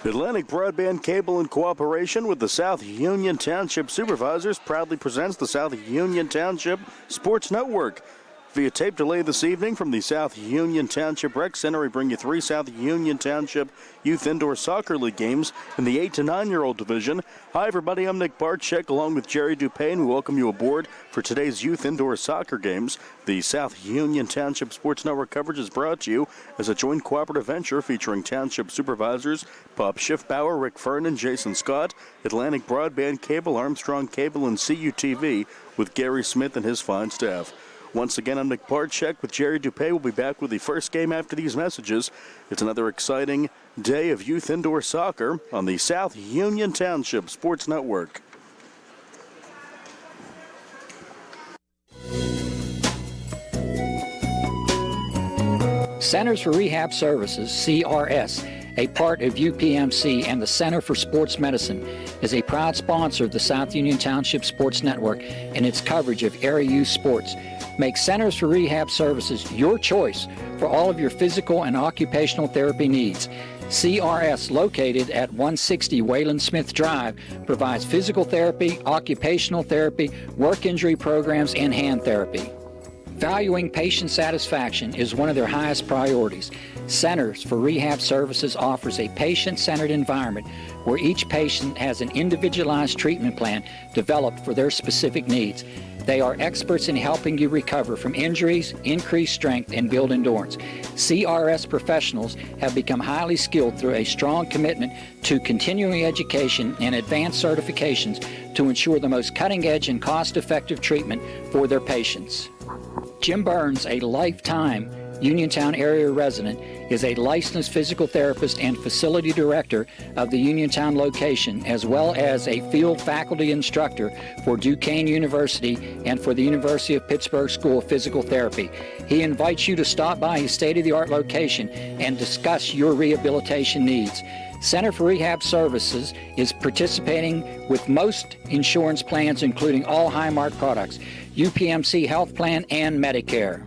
Atlantic Broadband Cable, in cooperation with the South Union Township Supervisors, proudly presents the South Union Township Sports Network. Via tape delay this evening from the South Union Township Rec Center, we bring you 3 South Union Township Youth Indoor Soccer League games in the 8 to 9-year-old division. Hi, everybody. I'm Nick Barczyk, along with Jerry Dupay, and we welcome you aboard for today's Youth Indoor Soccer games. The South Union Township Sports Network coverage is brought to you as a joint cooperative venture featuring Township Supervisors Bob Schiffbauer, Rick Fern, and Jason Scott, Atlantic Broadband Cable, Armstrong Cable, and CUTV with Gary Smith and his fine staff. Once again, I'm Nick Barczyk with Jerry Dupay. We'll be back with the first game after these messages. It's another exciting day of youth indoor soccer on the South Union Township Sports Network. Centers for Rehab Services, CRS, a part of UPMC and the Center for Sports Medicine, is a proud sponsor of the South Union Township Sports Network and its coverage of area youth sports. Make Centers for Rehab Services your choice for all of your physical and occupational therapy needs. CRS, located at 160 Wayland Smith Drive, provides physical therapy, occupational therapy, work injury programs, and hand therapy. Valuing patient satisfaction is one of their highest priorities. Centers for Rehab Services offers a patient-centered environment where each patient has an individualized treatment plan developed for their specific needs. They are experts in helping you recover from injuries, increase strength, and build endurance. CRS professionals have become highly skilled through a strong commitment to continuing education and advanced certifications to ensure the most cutting-edge and cost-effective treatment for their patients. Jim Burns, a lifetime Uniontown area resident, is a licensed physical therapist and facility director of the Uniontown location, as well as a field faculty instructor for Duquesne University and for the University of Pittsburgh School of Physical Therapy. He invites you to stop by his state-of-the-art location and discuss your rehabilitation needs. Center for Rehab Services is participating with most insurance plans, including all Highmark products, UPMC Health Plan, and Medicare.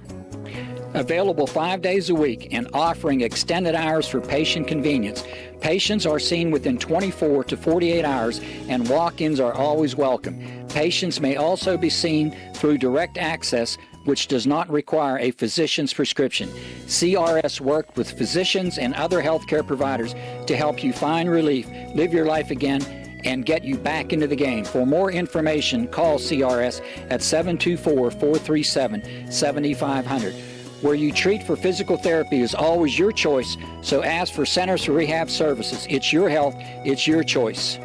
Available 5 days a week and offering extended hours for patient convenience. Patients are seen within 24 to 48 hours and walk-ins are always welcome. Patients may also be seen through direct access, which does not require a physician's prescription. CRS works with physicians and other healthcare providers to help you find relief, live your life again, and get you back into the game. For more information, call CRS at 724-437-7500. Where you treat for physical therapy is always your choice, so ask for Centers for Rehab Services. It's your health, it's your choice.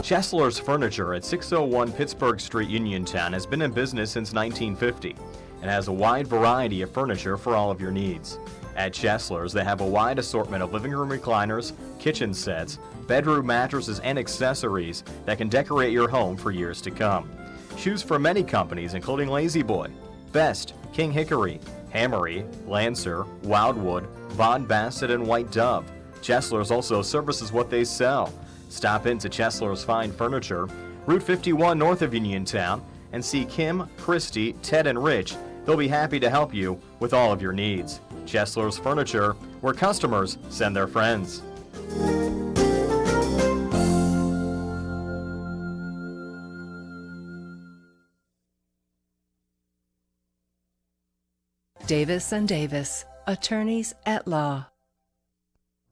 Chesler's Furniture at 601 Pittsburgh Street, Uniontown has been in business since 1950 and has a wide variety of furniture for all of your needs. At Chesler's, they have a wide assortment of living room recliners, kitchen sets, bedroom mattresses, and accessories that can decorate your home for years to come. Choose from many companies including Lazy Boy, Best, King Hickory, Hammery, Lancer, Wildwood, Von Bassett, and White Dove. Chesler's also services what they sell. Stop into Chesler's Fine Furniture, Route 51 north of Uniontown, and see Kim, Christy, Ted, and Rich. They'll be happy to help you with all of your needs. Chesler's Furniture, where customers send their friends. Davis & Davis, attorneys at law.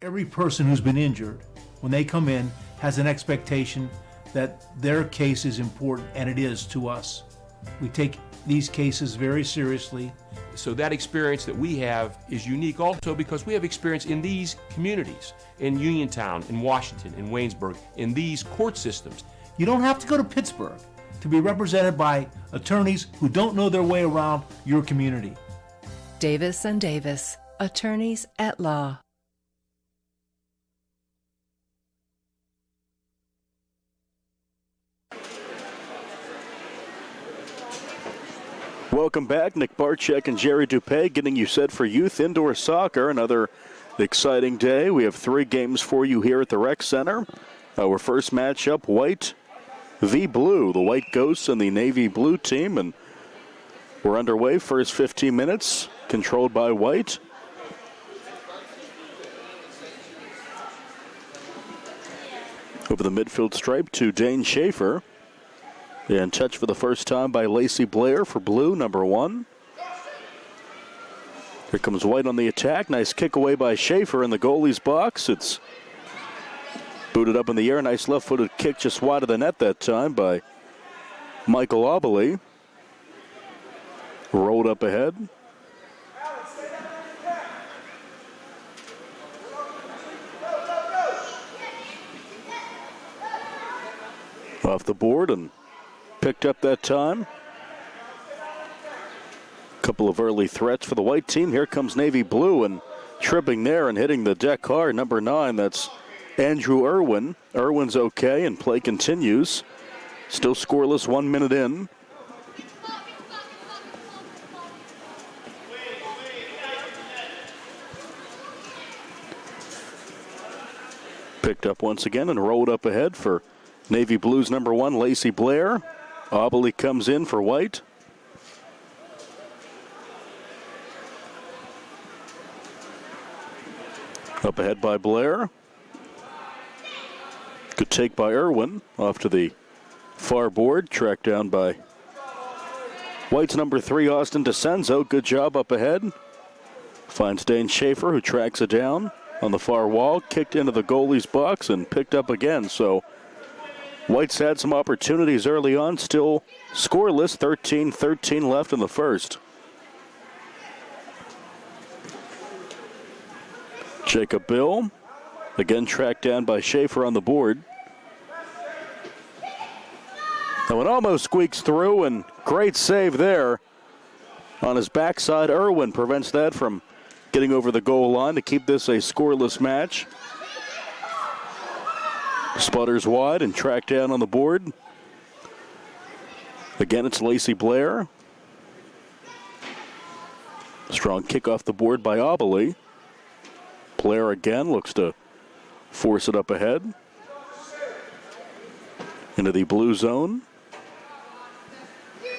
Every person who's been injured, when they come in, has an expectation that their case is important, and it is to us. We take these cases very seriously. So that experience that we have is unique also because we have experience in these communities, in Uniontown, in Washington, in Waynesburg, in these court systems. You don't have to go to Pittsburgh to be represented by attorneys who don't know their way around your community. Davis & Davis, attorneys at law. Welcome back. Nick Barczyk and Jerry Dupay getting you set for youth indoor soccer. Another exciting day. We have 3 games for you here at the Rec Center. Our first matchup, White v. Blue. The White Ghosts and the Navy Blue team. And we're underway. First 15 minutes controlled by White. Over the midfield stripe to Dane Schaefer. In touch for the first time by Lacey Blair for Blue, number 1. Here comes White on the attack. Nice kick away by Schaefer in the goalie's box. It's booted up in the air. Nice left-footed kick just wide of the net that time by Michael Obley. Rolled up ahead. Off the board and picked up that time. Couple of early threats for the White team. Here comes Navy Blue and tripping there and hitting the deck hard. Number 9, that's Andrew Irwin. Irwin's okay and play continues. Still scoreless 1 minute in. Picked up once again and rolled up ahead for Navy Blues number 1, Lacey Blair. Obley comes in for White. Up ahead by Blair. Good take by Irwin. Off to the far board. Tracked down by White's number 3, Austin DeCenzo. Good job up ahead. Finds Dane Schaefer, who tracks it down on the far wall. Kicked into the goalie's box and picked up again. So White's had some opportunities early on, still scoreless, 13-13 left in the first. Jacob Bill, again tracked down by Schaefer on the board. Now it almost squeaks through, and great save there. On his backside, Irwin prevents that from getting over the goal line to keep this a scoreless match. Sputters wide and tracked down on the board. Again, it's Lacey Blair. Strong kick off the board by Obley. Blair again looks to force it up ahead. Into the blue zone.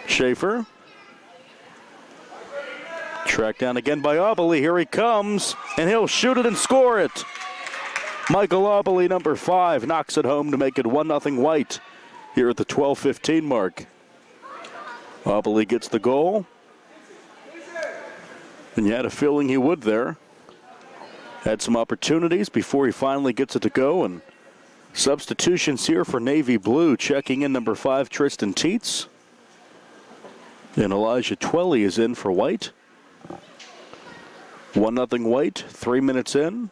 Schaefer. Tracked down again by Obley. Here he comes, and he'll shoot it and score it. Michael Obley, number 5, knocks it home to make it 1-0 White here at the 12:15 mark. Obley gets the goal. And you had a feeling he would there. Had some opportunities before he finally gets it to go. And substitutions here for Navy Blue. Checking in number 5, Tristan Teets. And Elijah Twelly is in for White. 1-0 White, 3 minutes in.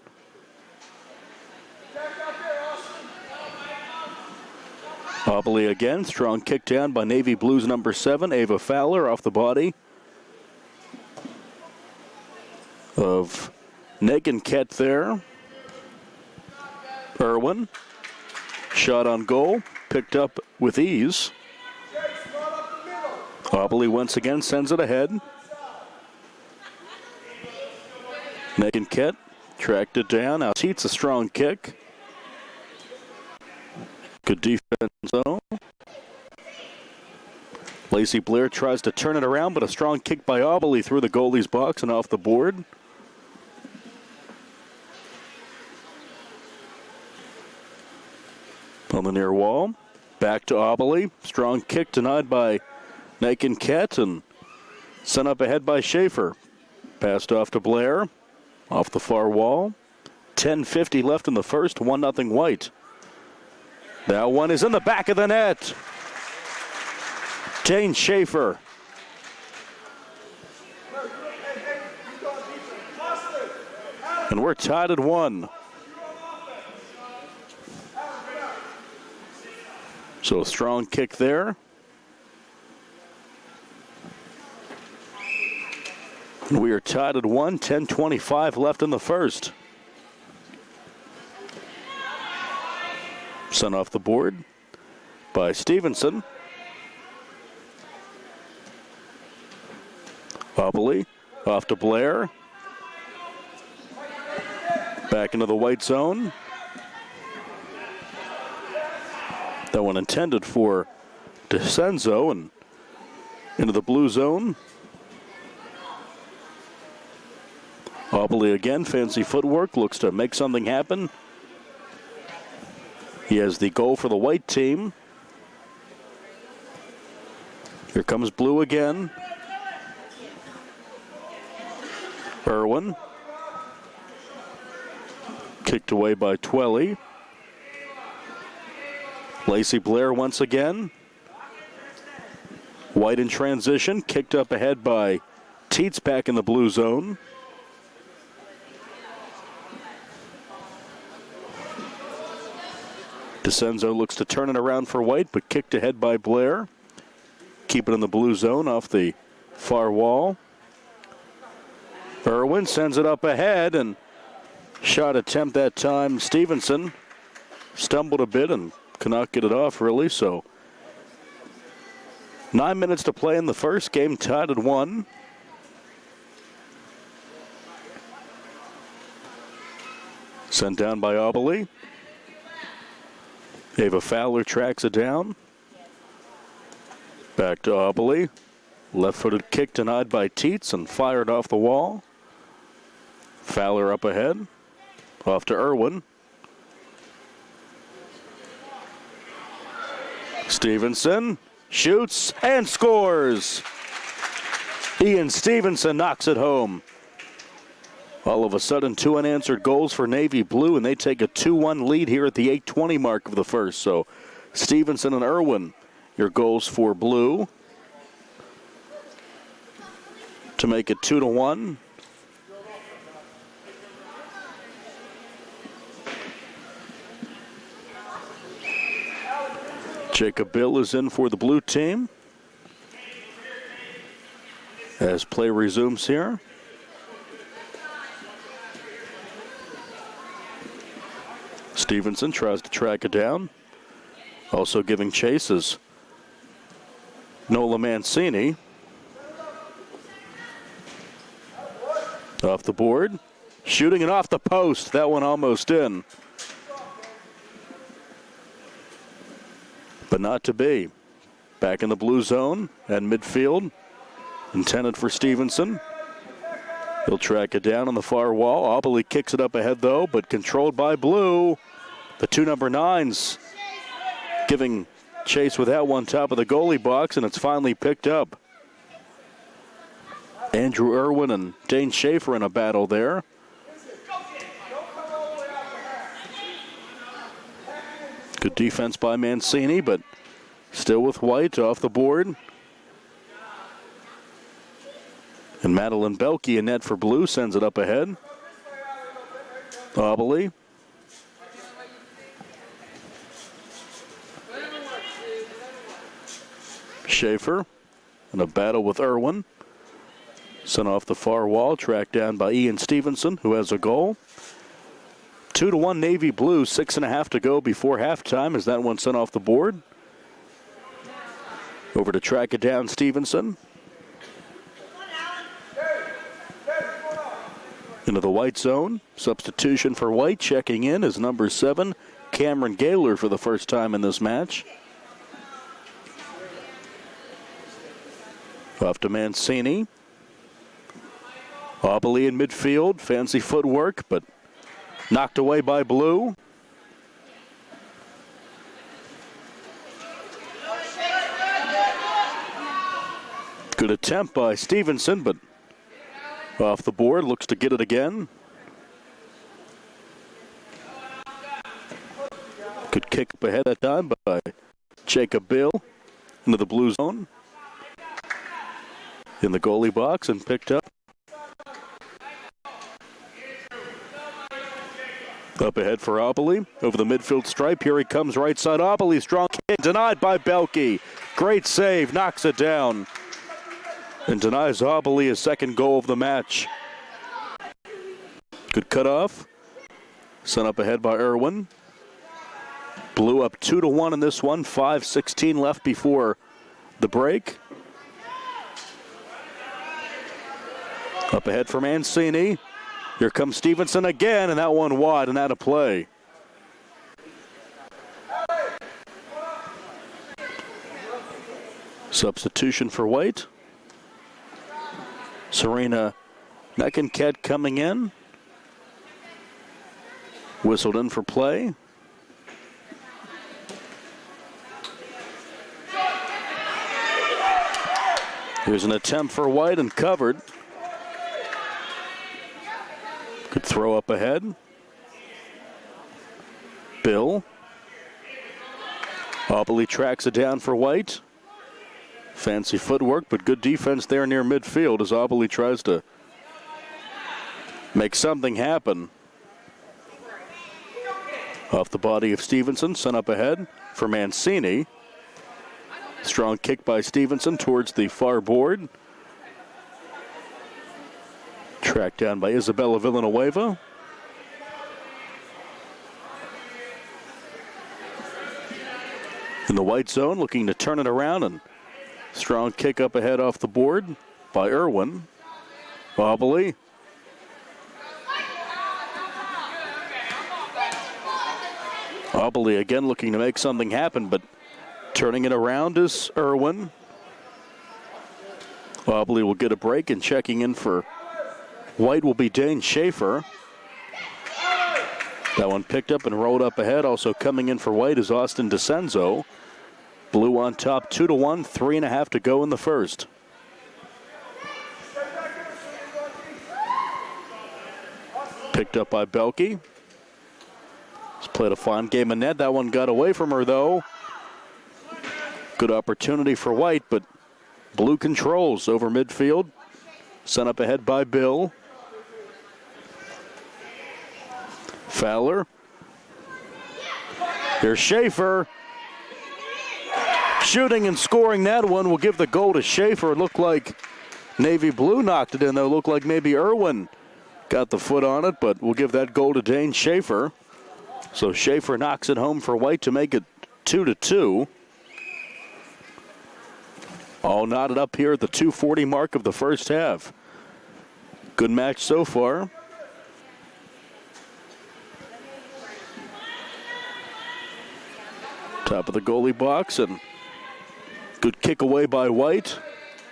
Obley again, strong kick down by Navy Blues number 7, Ava Fowler, off the body of Negan Kett there. Irwin, shot on goal, picked up with ease. Obley once again sends it ahead. Negan Kett tracked it down. Now Teets a strong kick. Good defense zone. Lacey Blair tries to turn it around, but a strong kick by Obley through the goalie's box and off the board. On the near wall. Back to Obley. Strong kick denied by Negan Kett and sent up ahead by Schaefer. Passed off to Blair. Off the far wall. 10:50 left in the first. 1-0 White. That one is in the back of the net. Dane Schaefer. And we're tied at 1. So a strong kick there. And we are tied at 1, 10:25 left in the first. Sent off the board by Stevenson. Opley off to Blair. Back into the white zone. That one intended for DeCenzo and into the blue zone. Opley again, fancy footwork, looks to make something happen. He has the goal for the white team. Here comes blue again. Irwin. Kicked away by Twelly. Lacey Blair once again. White in transition, kicked up ahead by Teets back in the blue zone. DeCenzo looks to turn it around for White, but kicked ahead by Blair. Keep it in the blue zone off the far wall. Irwin sends it up ahead, and shot attempt that time. Stevenson stumbled a bit and could not get it off, really. So 9 minutes to play in the first game, tied at 1. Sent down by Opley. Ava Fowler tracks it down. Back to Opley. Left-footed kick denied by Teets and fired off the wall. Fowler up ahead. Off to Irwin. Stevenson shoots and scores. Ian Stevenson knocks it home. All of a sudden, 2 unanswered goals for Navy Blue, and they take a 2-1 lead here at the 8:20 mark of the first. So Stevenson and Irwin, your goals for Blue to make it 2-1. Jacob Bill is in for the blue team as play resumes here. Stevenson tries to track it down. Also giving chase is Nola Mancini. Off the board. Shooting it off the post. That one almost in. But not to be. Back in the blue zone at midfield. Intended for Stevenson. He'll track it down on the far wall. Opley kicks it up ahead, though, but controlled by Blue. The 2 number 9s giving chase with that one top of the goalie box, and it's finally picked up. Andrew Irwin and Dane Schaefer in a battle there. Good defense by Mancini, but still with White off the board. And Madeline Belke in net for Blue sends it up ahead. Opley. Schaefer in a battle with Irwin. Sent off the far wall, tracked down by Ian Stevenson, who has a goal. 2-1 Navy Blue, 6.5 to go before halftime as that one sent off the board. Over to track it down, Stevenson. Into the white zone. Substitution for White. Checking in is number 7, Cameron Gaylor, for the first time in this match. Off to Mancini. Opley in midfield. Fancy footwork, but knocked away by Blue. Good attempt by Stevenson, but off the board. Looks to get it again. Good kick up ahead that time by Jacob Bill into the blue zone. In the goalie box and picked up. Up ahead for Opley. Over the midfield stripe. Here he comes right side. Opley, strong kick. Denied by Belke. Great save. Knocks it down. And denies Opley his second goal of the match. Good cutoff. Sent up ahead by Irwin. Blue up 2-1 in this one. 5:16 left before the break. Up ahead for Mancini. Here comes Stevenson again, and that one wide and out of play. Substitution for White. Serena Meckenket coming in. Whistled in for play. Here's an attempt for White and covered. Could throw up ahead. Bill. Obley tracks it down for White. Fancy footwork, but good defense there near midfield as Obley tries to make something happen. Off the body of Stevenson, sent up ahead for Mancini. Strong kick by Stevenson towards the far board. Tracked down by Isabella Villanueva. In the white zone, looking to turn it around, and strong kick up ahead off the board by Irwin. Obley. Obley again looking to make something happen, but turning it around is Irwin. Obley will get a break, and checking in for White will be Dane Schaefer. That one picked up and rolled up ahead. Also coming in for White is Austin DeCenzo. Blue on top 2-1, 3.5 to go in the first. Picked up by Belke. He's played a fine game of net. That one got away from her though. Good opportunity for White, but Blue controls over midfield. Sent up ahead by Bill. Fowler. Here's Schaefer. Shooting and scoring that one will give the goal to Schaefer. It looked like Navy Blue knocked it in, though. It looked like maybe Irwin got the foot on it, but we'll give that goal to Dane Schaefer. So Schaefer knocks it home for White to make it 2-2. All knotted up here at the 2:40 mark of the first half. Good match so far. Top of the goalie box, and good kick away by White.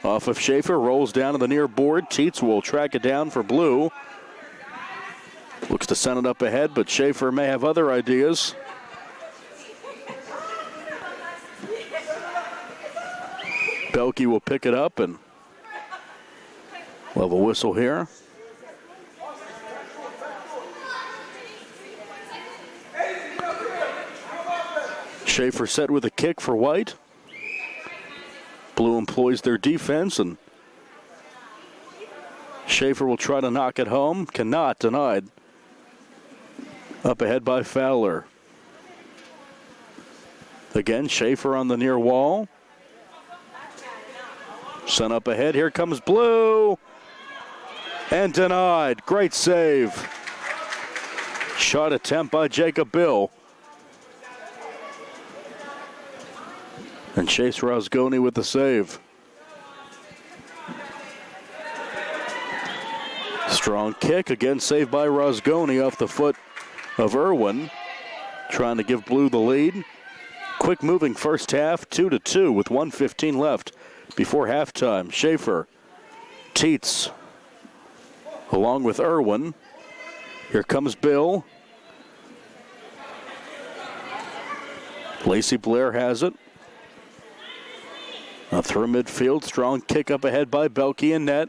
Off of Schaefer, rolls down to the near board. Tietz will track it down for Blue. Looks to send it up ahead, but Schaefer may have other ideas. Belke will pick it up, and we'll have a whistle here. Schaefer set with a kick for White. Blue employs their defense, and Schaefer will try to knock it home. Cannot, denied. Up ahead by Fowler. Again, Schaefer on the near wall. Sent up ahead. Here comes Blue. And denied. Great save. Shot attempt by Jacob Bill. And Chase Rosgoni with the save. Strong kick, again saved by Rosgoni off the foot of Irwin. Trying to give Blue the lead. Quick moving first half, 2-2 with 1:15 left before halftime. Schaefer, Tietz, along with Irwin. Here comes Bill. Lacey Blair has it. Through midfield, strong kick up ahead by Belke in net.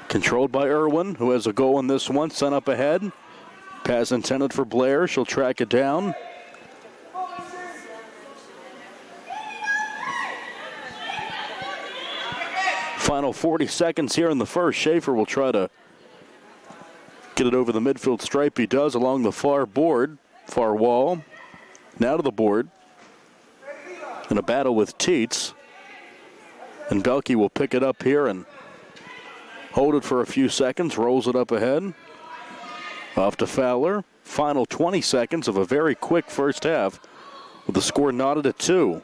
Controlled by Irwin, who has a goal in this one, sent up ahead. Pass intended for Blair, she'll track it down. Final 40 seconds here in the first. Schaefer will try to get it over the midfield stripe. He does along the far board, far wall. Now to the board. In a battle with Tietz. And Belke will pick it up here and hold it for a few seconds. Rolls it up ahead. Off to Fowler. Final 20 seconds of a very quick first half with the score knotted at 2.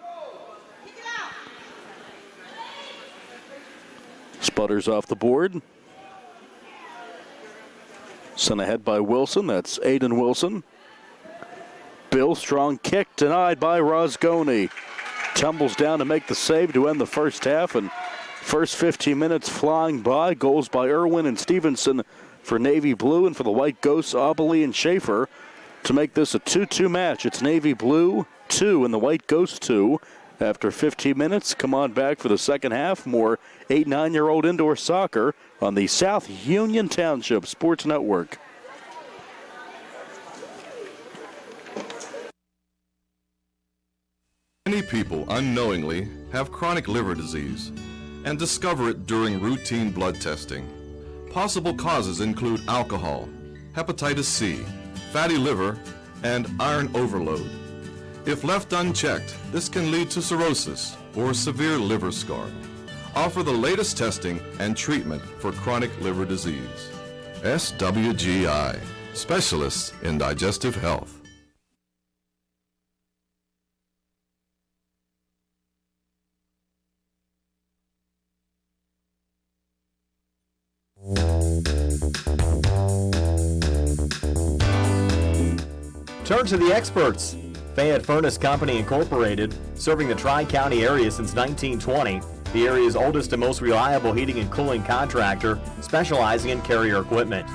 Sputters off the board. Sent ahead by Wilson. That's Aiden Wilson. Bill, strong kick denied by Rosgoni. Tumbles down to make the save to end the first half, and first 15 minutes flying by. Goals by Irwin and Stevenson for Navy Blue, and for the White Ghosts, Obley and Schaefer to make this a 2-2 match. It's Navy Blue 2 and the White Ghosts 2. After 15 minutes, come on back for the second half. More 8-9-year-old indoor soccer on the South Union Township Sports Network. Many people unknowingly have chronic liver disease and discover it during routine blood testing. Possible causes include alcohol, hepatitis C, fatty liver, and iron overload. If left unchecked, this can lead to cirrhosis or severe liver scar. Offer the latest testing and treatment for chronic liver disease. SWGI, specialists in digestive health. Turn to the experts. Fayette Furnace Company Incorporated, serving the Tri-County area since 1920, the area's oldest and most reliable heating and cooling contractor, specializing in Carrier equipment.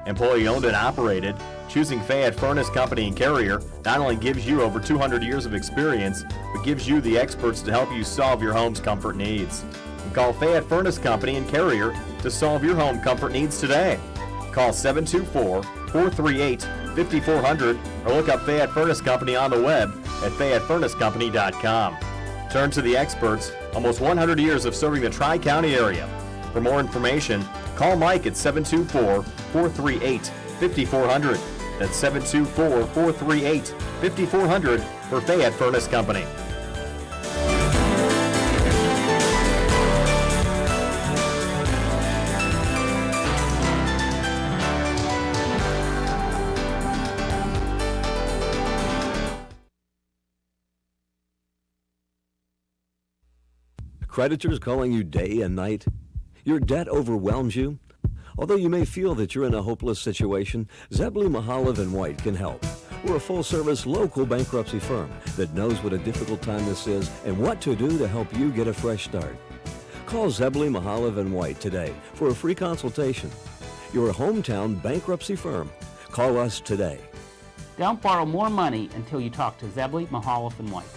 Employee owned and operated, choosing Fayette Furnace Company and Carrier not only gives you over 200 years of experience, but gives you the experts to help you solve your home's comfort needs. And call Fayette Furnace Company and Carrier to solve your home comfort needs today. Call 724-438-5400 or look up Fayette Furnace Company on the web at FayetteFurnaceCompany.com. Turn to the experts, almost 100 years of serving the Tri-County area. For more information, call Mike at 724-438-5400. That's 724-438-5400 for Fayette Furnace Company. Creditors calling you day and night? Your debt overwhelms you? Although you may feel that you're in a hopeless situation, Zebley, Mahalev & White can help. We're a full-service local bankruptcy firm that knows what a difficult time this is and what to do to help you get a fresh start. Call Zebley, Mahalev & White today for a free consultation. Your hometown bankruptcy firm. Call us today. Don't borrow more money until you talk to Zebley, Mahalev & White.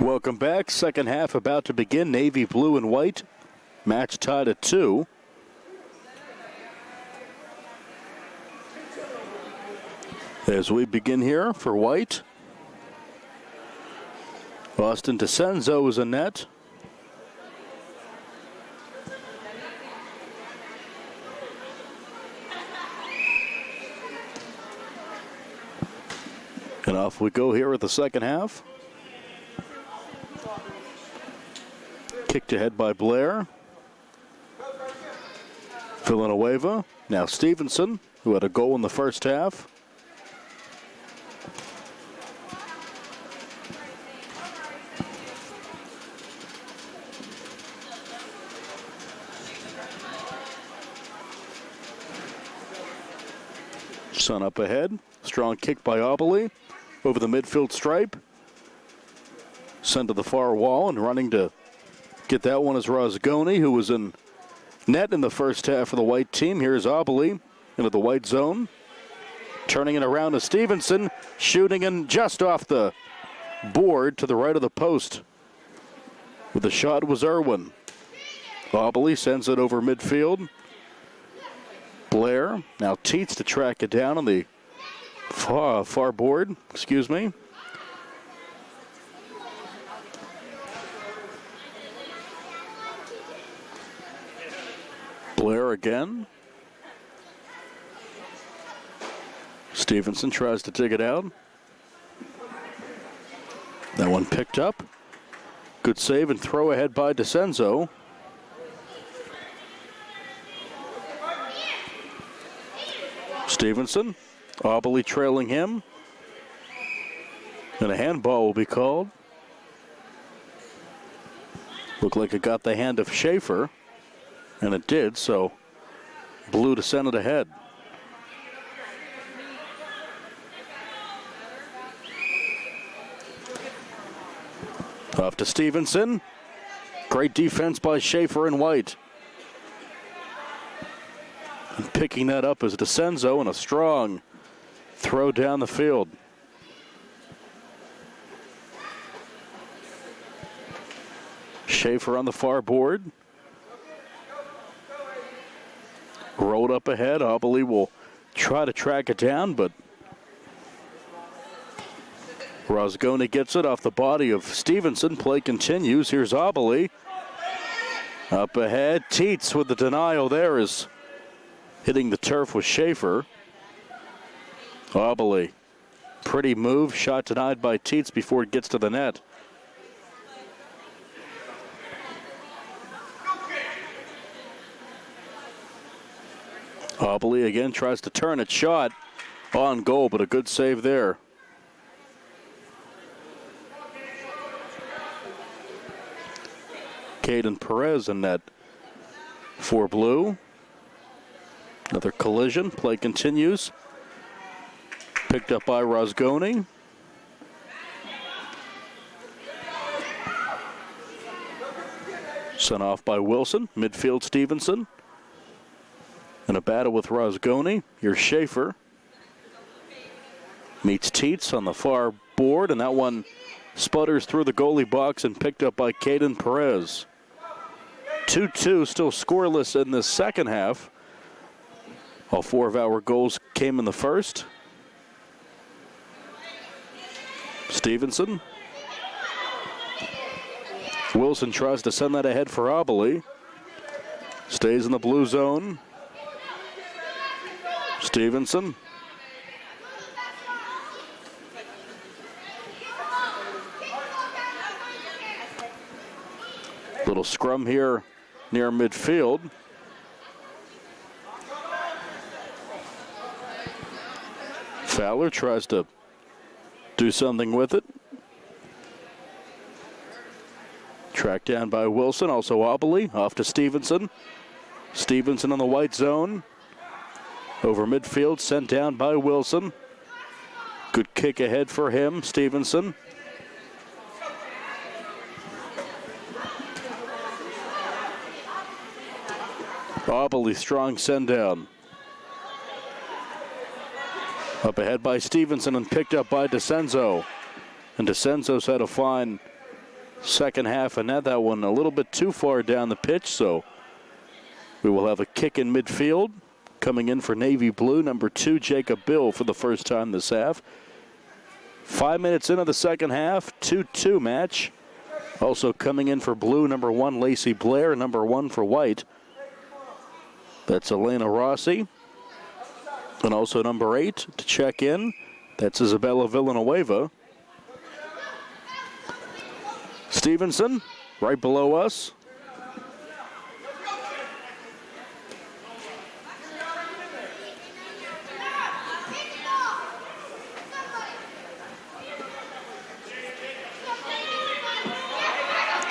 Welcome back. Second half about to begin. Navy Blue and White. Match tied at 2. As we begin here for White. Austin DeCenzo is in net. And off we go here at the second half. Kicked ahead by Blair. Villanueva. Now Stevenson, who had a goal in the first half. Sun up ahead. Strong kick by Obley over the midfield stripe. Sent to the far wall and running to Get that one as Rosgoni, who was in net in the first half for the white team. Here's Obele into the white zone. Turning it around to Stevenson, shooting and just off the board to the right of the post. With the shot was Irwin. Obele sends it over midfield. Blair, now Teets to track it down on the far board, excuse me. Blair again. Stevenson tries to dig it out. That one picked up. Good save and throw ahead by DeCenzo. Stevenson, Obele trailing him. And a handball will be called. Looked like it got the hand of Schaefer. And it did, so Blue to send it ahead. Off to Stevenson. Great defense by Schaefer and White. And picking that up is DeCenzo, and a strong throw down the field. Schaefer on the far board. Rolled up ahead. Obele will try to track it down, but Rosgoni gets it off the body of Stevenson. Play continues. Here's Obele. Up ahead. Teets with the denial there is hitting the turf with Schaefer. Obele. Pretty move. Shot denied by Teets before it gets to the net. Obele again tries to turn it. Shot on goal, but a good save there. Caden Perez in net for Blue. Another collision. Play continues. Picked up by Rosgoni. Sent off by Wilson. Midfield Stevenson. In a battle with Rosgoni. Here's Schaefer. Meets Teets on the far board, and that one sputters through the goalie box and picked up by Caden Perez. 2-2, still scoreless in the second half. All four of our goals came in the first. Stevenson. Wilson tries to send that ahead for Obele. Stays in the blue zone. Stevenson. Little scrum here near midfield. Fowler tries to do something with it. Tracked down by Wilson, also Obele, off to Stevenson. Stevenson in the white zone. Over midfield, sent down by Wilson. Good kick ahead for him, Stevenson. Obele, strong send down. Up ahead by Stevenson and picked up by DeCenzo. And DeCenzo's had a fine second half and net. That one a little bit too far down the pitch, so we will have a kick in midfield. Coming in for Navy Blue, number 2, Jacob Bill, for the first time this half. 5 minutes into the second half, 2-2 match. Also coming in for Blue, number 1, Lacey Blair, number 1 for White. That's Elena Rossi. And also number 8 to check in. That's Isabella Villanueva. Stevenson, right below us.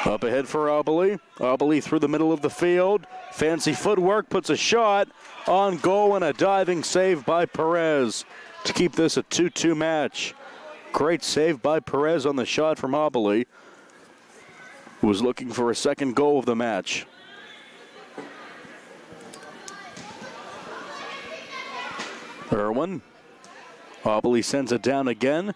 Up ahead for Obele. Obele through the middle of the field. Fancy footwork, puts a shot on goal, and a diving save by Perez to keep this a 2-2 match. Great save by Perez on the shot from Obele. who was looking for a second goal of the match. Irwin. Aubley sends it down again.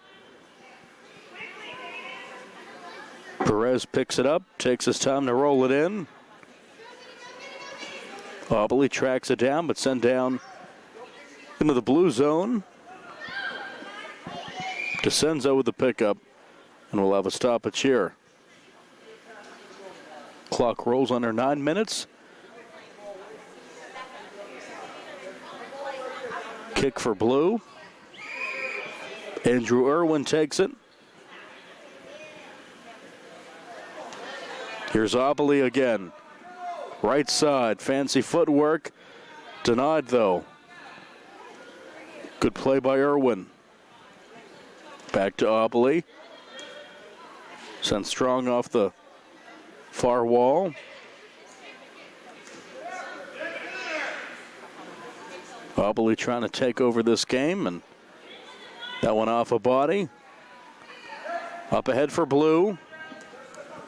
Perez picks it up, takes his time to roll it in. Aubley tracks it down, but sent down into the blue zone. DeCenzo with the pickup, and we'll have a stoppage here. Clock rolls under 9 minutes. Kick for blue. Andrew Irwin takes it. Here's Aubley again. Right side, fancy footwork. Denied though. Good play by Irwin. Back to Aubley. Sent strong off the far wall. Aubley trying to take over this game, and that one off a body. Up ahead for blue.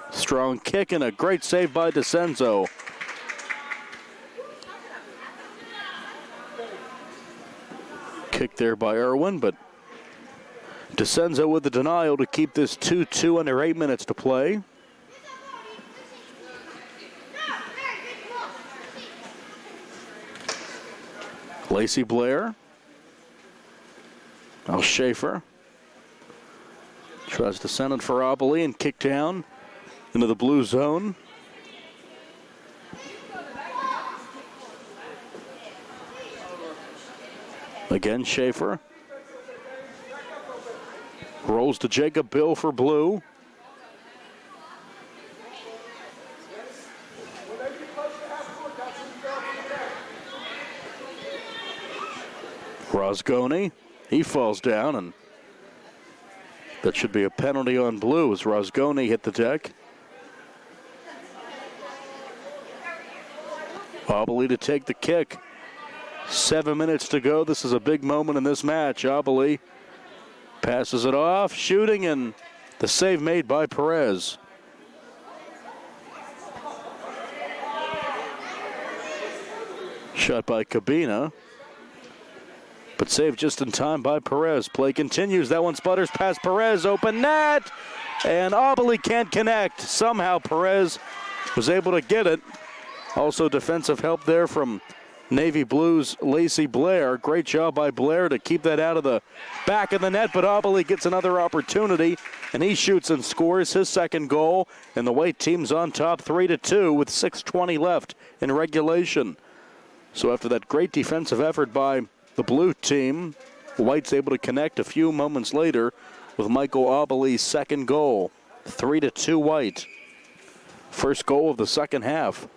Strong kick and a great save by DeCenzo. Kick there by Irwin, but DeCenzo with the denial to keep this 2-2 under 8 minutes to play. Lacey Blair. Now Schaefer tries to send it for Aubley and kick down into the blue zone. Again, Schaefer. Rolls to Jacob Bill for blue. Rosgoni, he falls down, and that should be a penalty on blue as Rosgoni hit the deck. Aubley to take the kick. 7 minutes to go. This is a big moment in this match. Aubley passes it off, shooting, and the save made by Perez. Shot by Cabina, but saved just in time by Perez. Play continues. That one sputters past Perez. Open net, and Aubley can't connect. Somehow Perez was able to get it. Also defensive help there from Navy Blues' Lacey Blair. Great job by Blair to keep that out of the back of the net, but Aubley gets another opportunity, and he shoots and scores his second goal, and the White team's on top 3-2 with 6:20 left in regulation. So after that great defensive effort by the Blue team, White's able to connect a few moments later with Michael Aubley's second goal. 3-2 White. First goal of the second half.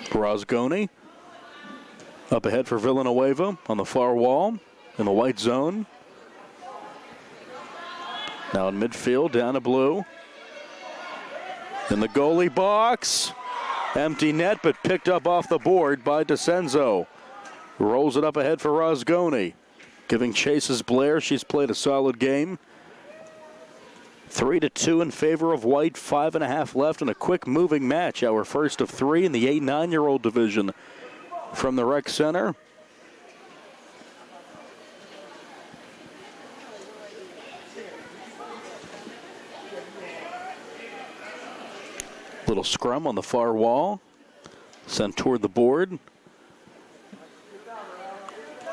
Rosgoni up ahead for Villanueva on the far wall in the white zone. Now in midfield, down to blue. In the goalie box. Empty net, but picked up off the board by DeCenzo. Rolls it up ahead for Rosgoni. Giving chases Blair. She's played a solid game. 3-2 in favor of White. 5.5 left in a quick moving match. Our first of three in the 8-9-year-old division from the rec center. Little scrum on the far wall. Sent toward the board.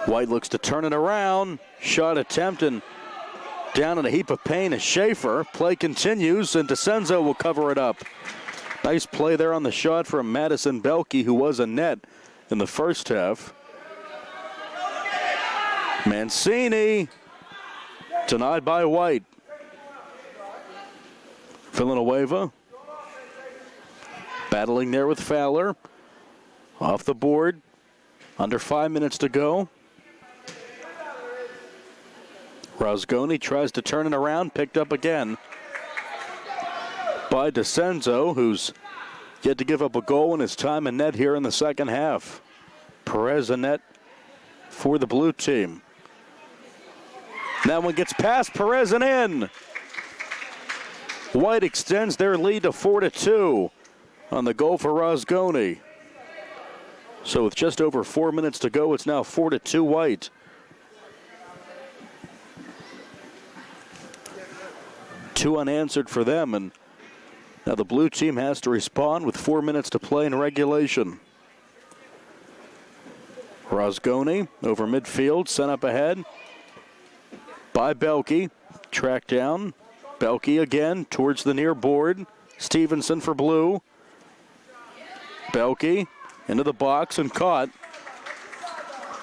White looks to turn it around. Shot attempt and down in a heap of pain is Schaefer. Play continues, and DeCenzo will cover it up. Nice play there on the shot from Madison Belke, who was a net in the first half. Mancini denied by White. Villanueva battling there with Fowler. Off the board. Under 5 minutes to go. Rosgoni tries to turn it around, picked up again by DeCenzo, who's yet to give up a goal in his time in net here in the second half. Perez in net for the blue team. That one gets past Perez and in. White extends their lead to 4-2 on the goal for Rosgoni. So with just over 4 minutes to go, it's now 4-2 White. Two unanswered for them, and now the blue team has to respond with 4 minutes to play in regulation. Rosgoni over midfield, sent up ahead by Belke. Tracked down. Belke again towards the near board. Stevenson for blue. Belke into the box and caught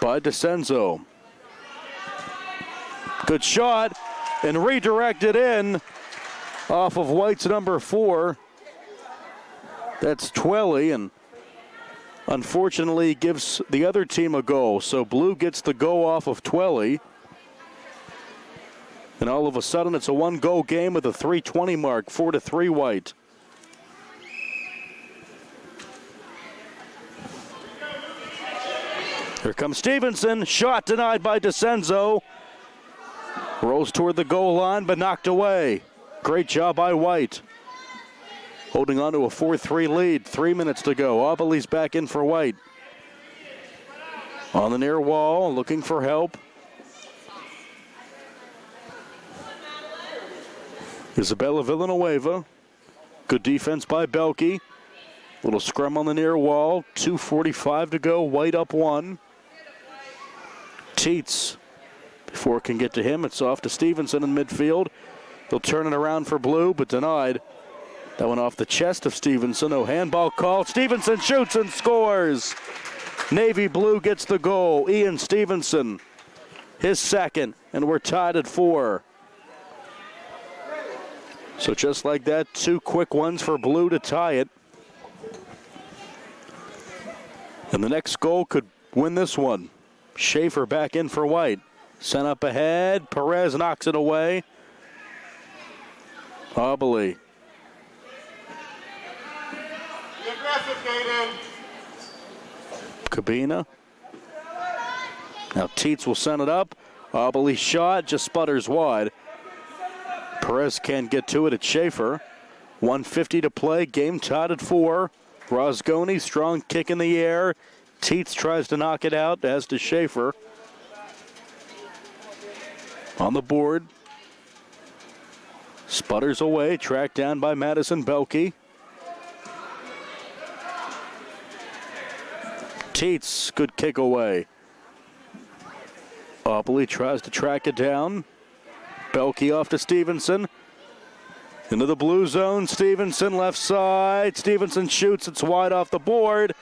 by DeCenzo. Good shot and redirected in off of White's number 4. That's Twelly, and unfortunately gives the other team a goal. So blue gets the goal off of Twelly. And all of a sudden, it's a one-goal game with a 3:20 mark, 4-3 White. Here comes Stevenson. Shot denied by DeCenzo. Rolls toward the goal line, but knocked away. Great job by White. Holding on to a 4-3 lead. 3 minutes to go. Aubely's back in for White. On the near wall, looking for help. Isabella Villanueva. Good defense by Belke. Little scrum on the near wall. 2:45 to go. White up 1. Teets. Before it can get to him, it's off to Stevenson in midfield. He'll turn it around for blue, but denied. That went off the chest of Stevenson. No handball call. Stevenson shoots and scores. Navy blue gets the goal. Ian Stevenson, his second, and we're tied at 4. So just like that, 2 quick ones for blue to tie it. And the next goal could win this one. Schaefer back in for White. Sent up ahead. Perez knocks it away. Aubely. Cabina. Now Teets will send it up. Aubely shot, just sputters wide. Perez can't get to it at Schaefer. 1:50 to play, game tied at 4. Rosgoni, strong kick in the air. Teets tries to knock it out, as does Schaefer. On the board. Sputters away, tracked down by Madison Belke. Teets, good kick away. Aubely tries to track it down. Belke off to Stevenson. Into the blue zone, Stevenson left side. Stevenson shoots, it's wide off the board.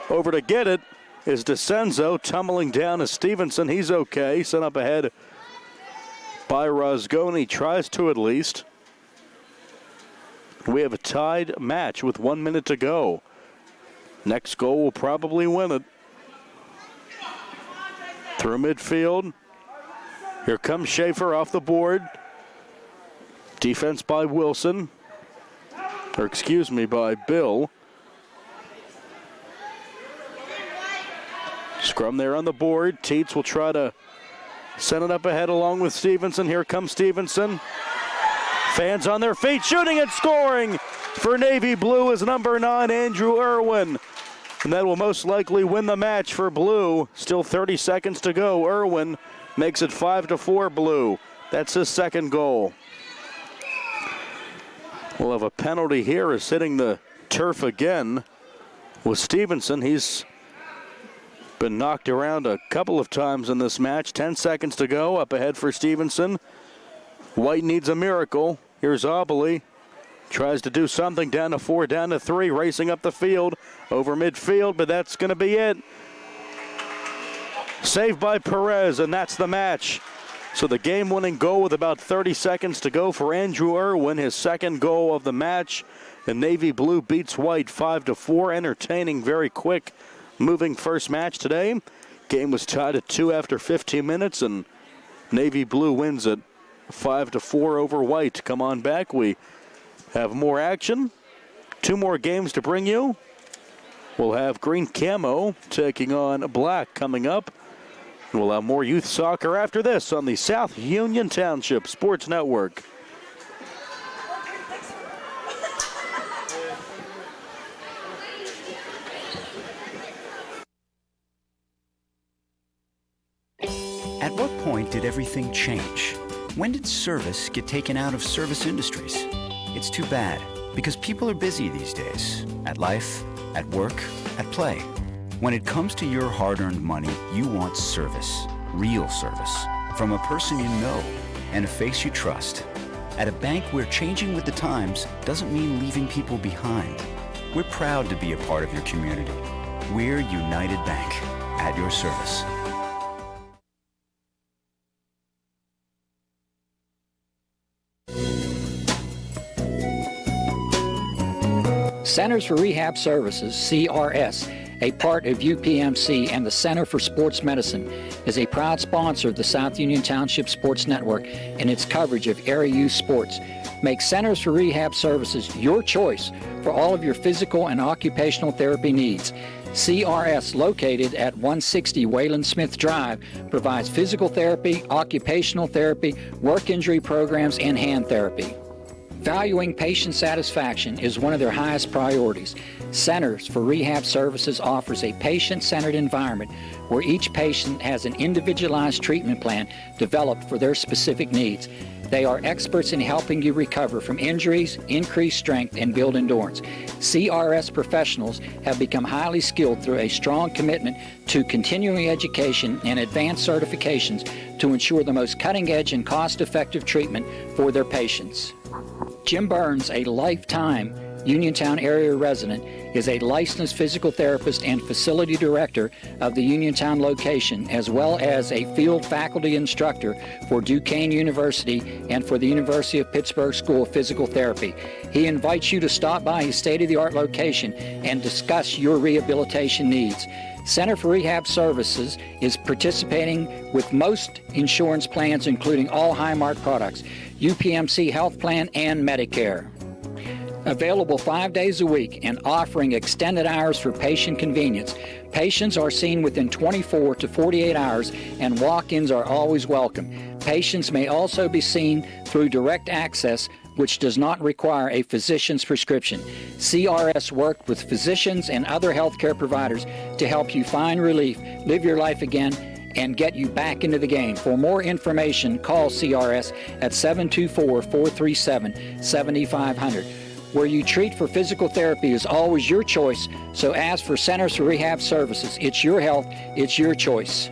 Over to get it is DeCenzo, tumbling down to Stevenson. He's okay, sent up ahead by Rosgoni, tries to at least. We have a tied match with 1 minute to go. Next goal will probably win it. Through midfield. Here comes Schaefer off the board. Defense by Wilson. By Bill. Scrum there on the board. Teets will try to send it up ahead along with Stevenson. Here comes Stevenson. Fans on their feet, shooting and scoring for Navy Blue is number 9, Andrew Irwin. And that will most likely win the match for Blue. Still 30 seconds to go. Irwin makes it 5-4 Blue. That's his second goal. We'll have a penalty here as hitting the turf again with Stevenson. He's been knocked around a couple of times in this match. 10 seconds to go. Up ahead for Stevenson. White needs a miracle. Here's Aubely. Tries to do something, down to 4, down to 3, racing up the field, over midfield, but that's going to be it. Saved by Perez, and that's the match. So the game-winning goal with about 30 seconds to go for Andrew Irwin, his second goal of the match. And Navy Blue beats White 5-4. Entertaining, very quick, moving first match today. Game was tied at 2 after 15 minutes, and Navy Blue wins it 5-4 over White. Come on back. We have more action. 2 more games to bring you. We'll have Green Camo taking on Black coming up. We'll have more youth soccer after this on the South Union Township Sports Network. At what point did everything change? When did service get taken out of service industries? It's too bad, because people are busy these days. At life, at work, at play. When it comes to your hard-earned money, you want service. Real service. From a person you know and a face you trust. At a bank where changing with the times doesn't mean leaving people behind. We're proud to be a part of your community. We're United Bank, at your service. Centers for Rehab Services, CRS, a part of UPMC and the Center for Sports Medicine, is a proud sponsor of the South Union Township Sports Network and its coverage of area youth sports. Make Centers for Rehab Services your choice for all of your physical and occupational therapy needs. CRS, located at 160 Wayland Smith Drive, provides physical therapy, occupational therapy, work injury programs, and hand therapy. Valuing patient satisfaction is one of their highest priorities. Centers for Rehab Services offers a patient-centered environment where each patient has an individualized treatment plan developed for their specific needs. They are experts in helping you recover from injuries, increase strength, and build endurance. CRS professionals have become highly skilled through a strong commitment to continuing education and advanced certifications to ensure the most cutting-edge and cost-effective treatment for their patients. Jim Burns, a lifetime Uniontown area resident, is a licensed physical therapist and facility director of the Uniontown location, as well as a field faculty instructor for Duquesne University and for the University of Pittsburgh School of Physical Therapy. He invites you to stop by his state-of-the-art location and discuss your rehabilitation needs. Center for Rehab Services is participating with most insurance plans, including all Highmark products, UPMC Health Plan, and Medicare. Available 5 days a week and offering extended hours for patient convenience. Patients are seen within 24 to 48 hours and walk-ins are always welcome. Patients may also be seen through direct access, which does not require a physician's prescription. CRS worked with physicians and other healthcare providers to help you find relief, live your life again, and get you back into the game. For more information, call CRS at 724-437-7500. Where you treat for physical therapy is always your choice, so ask for Centers for Rehab Services. It's your health, it's your choice.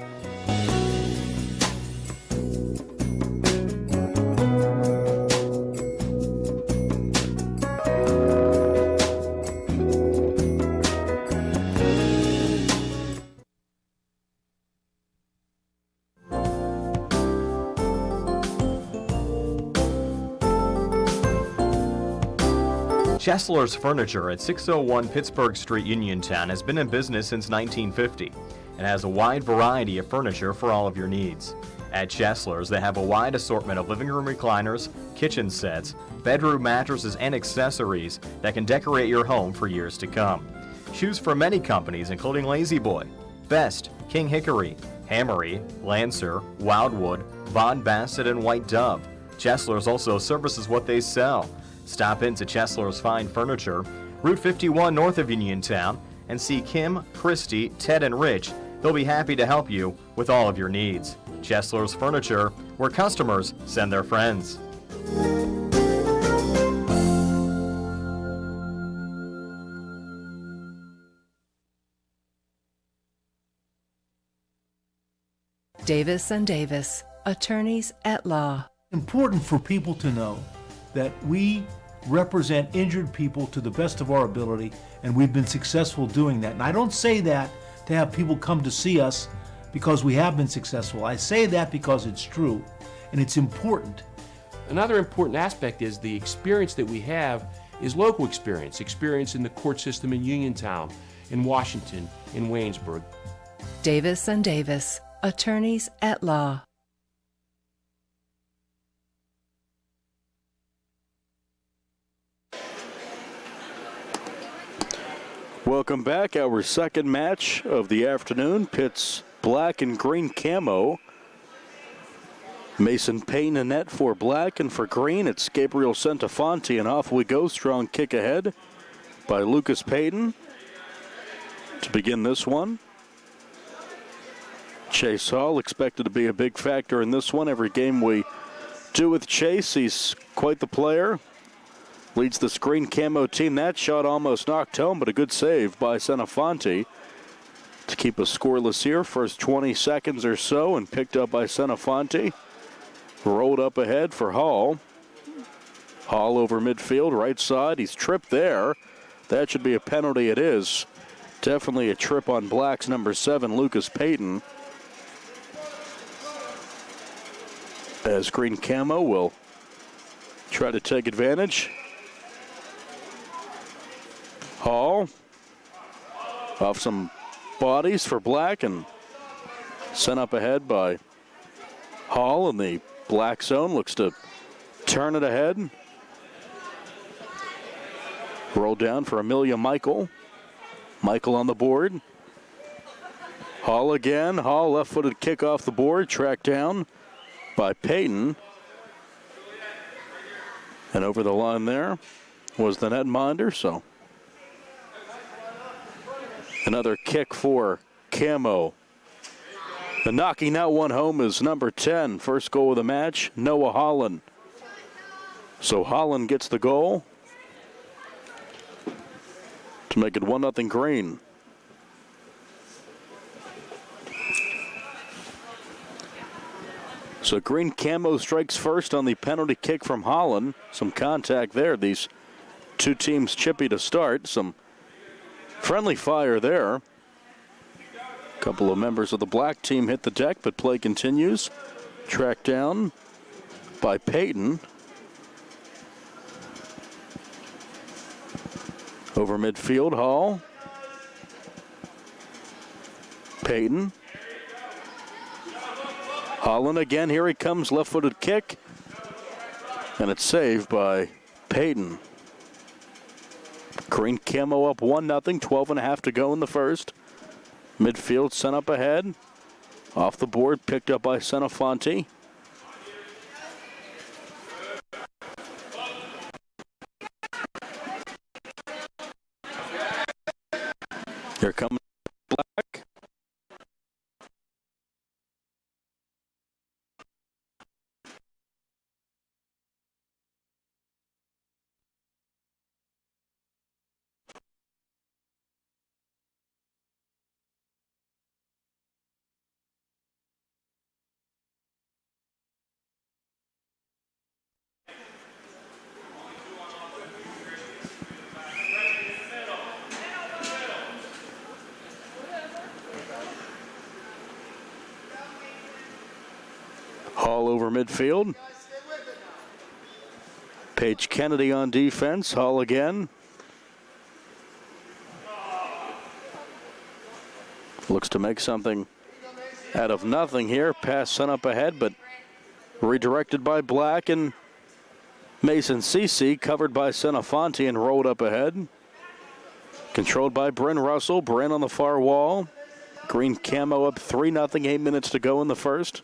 Chesler's Furniture at 601 Pittsburgh Street, Uniontown has been in business since 1950 and has a wide variety of furniture for all of your needs. At Chesler's, they have a wide assortment of living room recliners, kitchen sets, bedroom mattresses, and accessories that can decorate your home for years to come. Choose from many companies including Lazy Boy, Best, King Hickory, Hammery, Lancer, Wildwood, Von Bassett, and White Dove. Chesler's also services what they sell. Stop into Chesler's Fine Furniture, Route 51 north of Uniontown, and see Kim, Christy, Ted, and Rich. They'll be happy to help you with all of your needs. Chesler's Furniture, where customers send their friends. Davis & Davis, attorneys at law. Important for people to know that we represent injured people to the best of our ability, and we've been successful doing that. And I don't say that to have people come to see us because we have been successful. I say that because it's true, and it's important. Another important aspect is the experience that we have is local experience in the court system in Uniontown, in Washington, in Waynesburg. Davis & Davis, attorneys at law. Welcome back. Our second match of the afternoon pits black and green camo. Mason Payton in net for black, and for green, it's Gabriel Centofanti, and off we go. Strong kick ahead by Lucas Payton to begin this one. Chase Hall expected to be a big factor in this one. Every game we do with Chase, he's quite the player. Leads the green camo team. That shot almost knocked home, but a good save by Centofanti to keep us scoreless here. First 20 seconds or so, and picked up by Centofanti. Rolled up ahead for Hall. Hall over midfield, right side. He's tripped there. That should be a penalty. It is. Definitely a trip on Black's number 7, Lucas Payton. As green camo will try to take advantage. Hall off some bodies for Black and sent up ahead by Hall in the black zone. Looks to turn it ahead. Roll down for Amelia Michael. Michael on the board. Hall again. Hall left-footed kick off the board. Tracked down by Payton. And over the line there was the netminder. So another kick for Camo. And knocking that one home is number 10. First goal of the match, Noah Holland. So Holland gets the goal to make it 1-0 green. So green camo strikes first on the penalty kick from Holland. Some contact there. These two teams chippy to start. Some friendly fire there. A couple of members of the black team hit the deck, but play continues. Tracked down by Payton. Over midfield, Hall. Payton. Holland again, here he comes, left-footed kick. And it's saved by Payton. Green camo up 1-0, 12.5 to go in the first. Midfield sent up ahead. Off the board, picked up by Centofanti. Here comes Black. Hall over midfield. Paige Kennedy on defense. Hall again. Looks to make something out of nothing here. Pass sent up ahead, but redirected by Black, and Mason Cece covered by Centofanti and rolled up ahead. Controlled by Bryn Russell. Bryn on the far wall. Green camo up 3-0, 8 minutes to go in the first.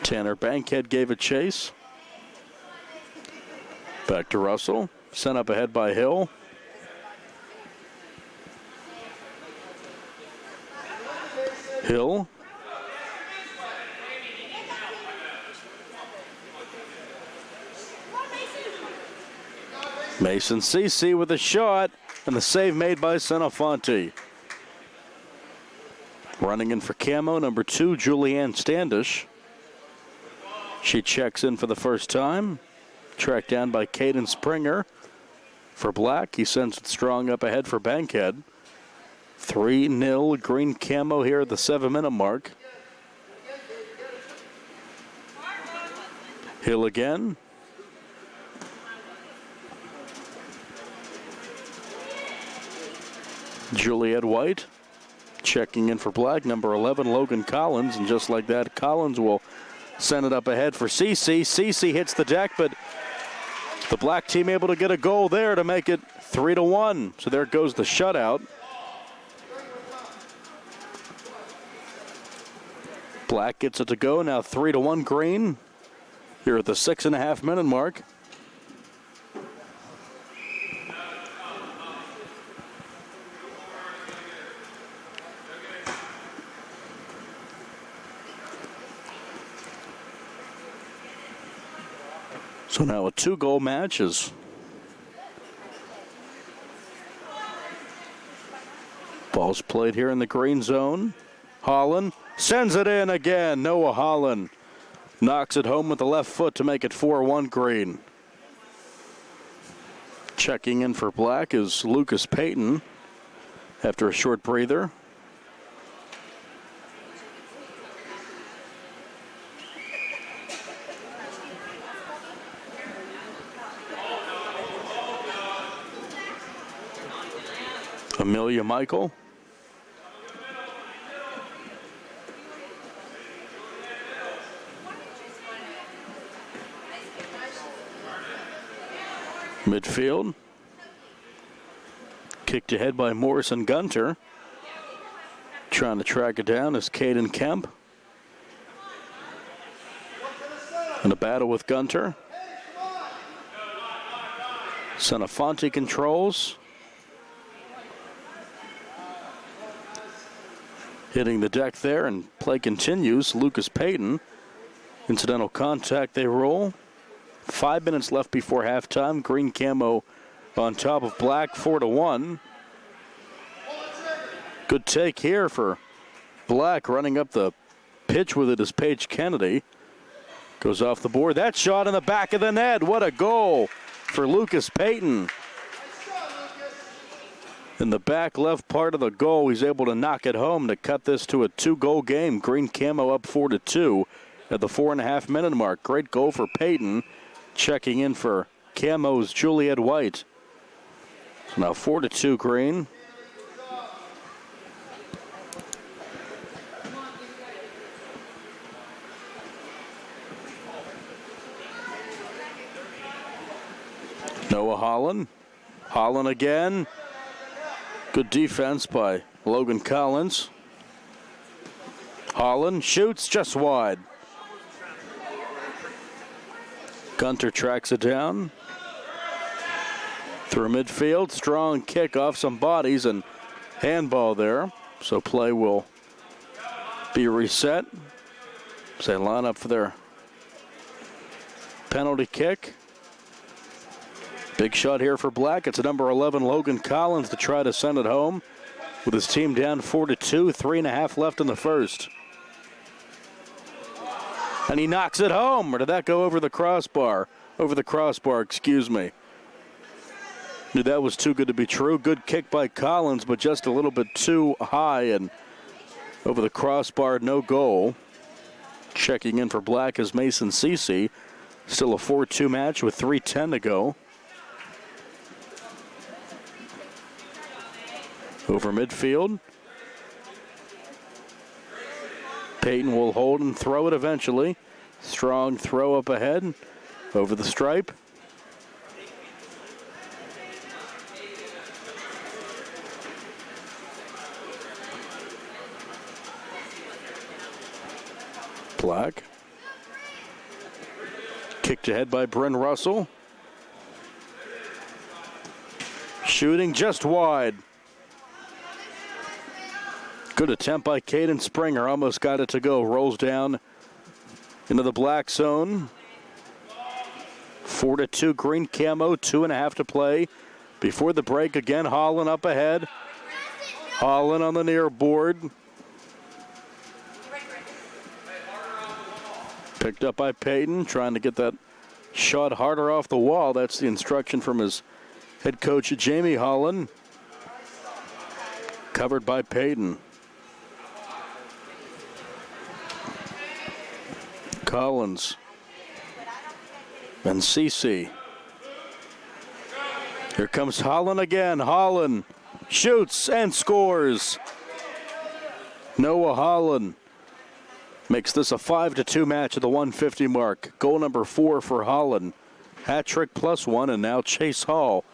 Tanner Bankhead gave a chase. Back to Russell. Sent up ahead by Hill. Hill. Mason Cece with a shot, and the save made by Centofanti. Running in for camo, number 2, Julianne Standish. She checks in for the first time. Tracked down by Caden Springer. For Black, he sends it strong up ahead for Bankhead. 3-0 green camo here at the 7-minute mark. Hill again. Juliet White checking in for Black. Number 11, Logan Collins. And just like that, Collins will send it up ahead for Cece. Cece hits the deck, but The black team able to get a goal there to make it 3-1. So there goes the shutout. Black gets it to go, now 3-1 green. Here at the 6.5-minute mark. So now a 2-goal match is ball's played here in the green zone. Holland sends it in again. Noah Holland knocks it home with the left foot to make it 4-1 green. Checking in for black is Lucas Payton after a short breather. Amelia Michael. Midfield. Kicked ahead by Morrison Gunter. Trying to track it down is Caden Kemp. In a battle with Gunter. Senafonte controls. Hitting the deck there, and play continues. Lucas Payton. Incidental contact, they roll. 5 minutes left before halftime. Green camo on top of black, 4-1. Good take here for black. Running up the pitch with it is Paige Kennedy. Goes off the board. That shot in the back of the net. What a goal for Lucas Payton. In the back left part of the goal, he's able to knock it home to cut this to a 2-goal game. Green camo up 4-2 at the 4.5-minute mark. Great goal for Payton. Checking in for camo's Juliet White. So now 4-2 green. Noah Holland. Holland again. Good defense by Logan Collins. Holland shoots just wide. Gunter tracks it down. Through midfield, strong kick off some bodies and handball there. So play will be reset. So they line up for their penalty kick. Big shot here for black. It's a number 11, Logan Collins, to try to send it home with his team down 4-2, 3.5 left in the first. And he knocks it home. Or did that go over the crossbar? Over the crossbar, excuse me. Knew that was too good to be true. Good kick by Collins, but just a little bit too high and over the crossbar, no goal. Checking in for black is Mason Cece. Still a 4-2 match with 3:10 to go. Over midfield. Payton will hold and throw it eventually. Strong throw up ahead. Over the stripe. Black. Kicked ahead by Bryn Russell. Shooting just wide. Good attempt by Caden Springer. Almost got it to go. Rolls down into the black zone. 4-2 green camo. 2.5 to play. Before the break again, Holland up ahead. Holland on the near board. Picked up by Payton. Trying to get that shot harder off the wall. That's the instruction from his head coach, Jamie Holland. Covered by Payton. Collins. And Cece. Here comes Holland again. Holland shoots and scores. Noah Holland makes this a 5-2 match at the 150 mark. Goal number 4 for Holland. hat trick plus one, and now Chase Hall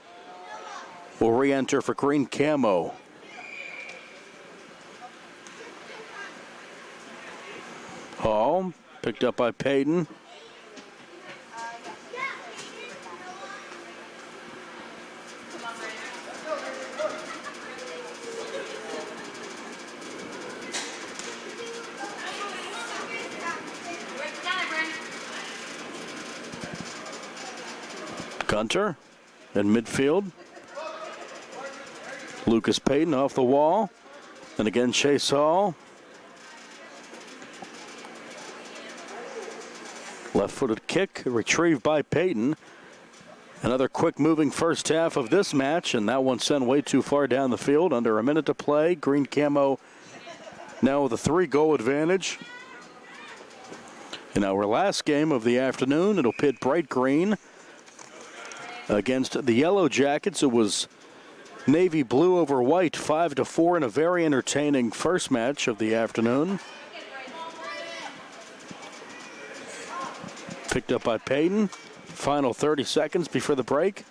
will re-enter for green camo. Hall picked up by Payton. Gunter in midfield. Lucas Payton off the wall. And again, Chase Hall. Left-footed kick retrieved by Payton. Another quick-moving first half of this match, and that one sent way too far down the field. Under a minute to play. Green camo now with a 3-goal advantage. In our last game of the afternoon, it'll pit Bright Green against the Yellow Jackets. It was Navy Blue over White, 5-4 in a very entertaining first match of the afternoon. Picked up by Payton. Final 30 seconds before the break.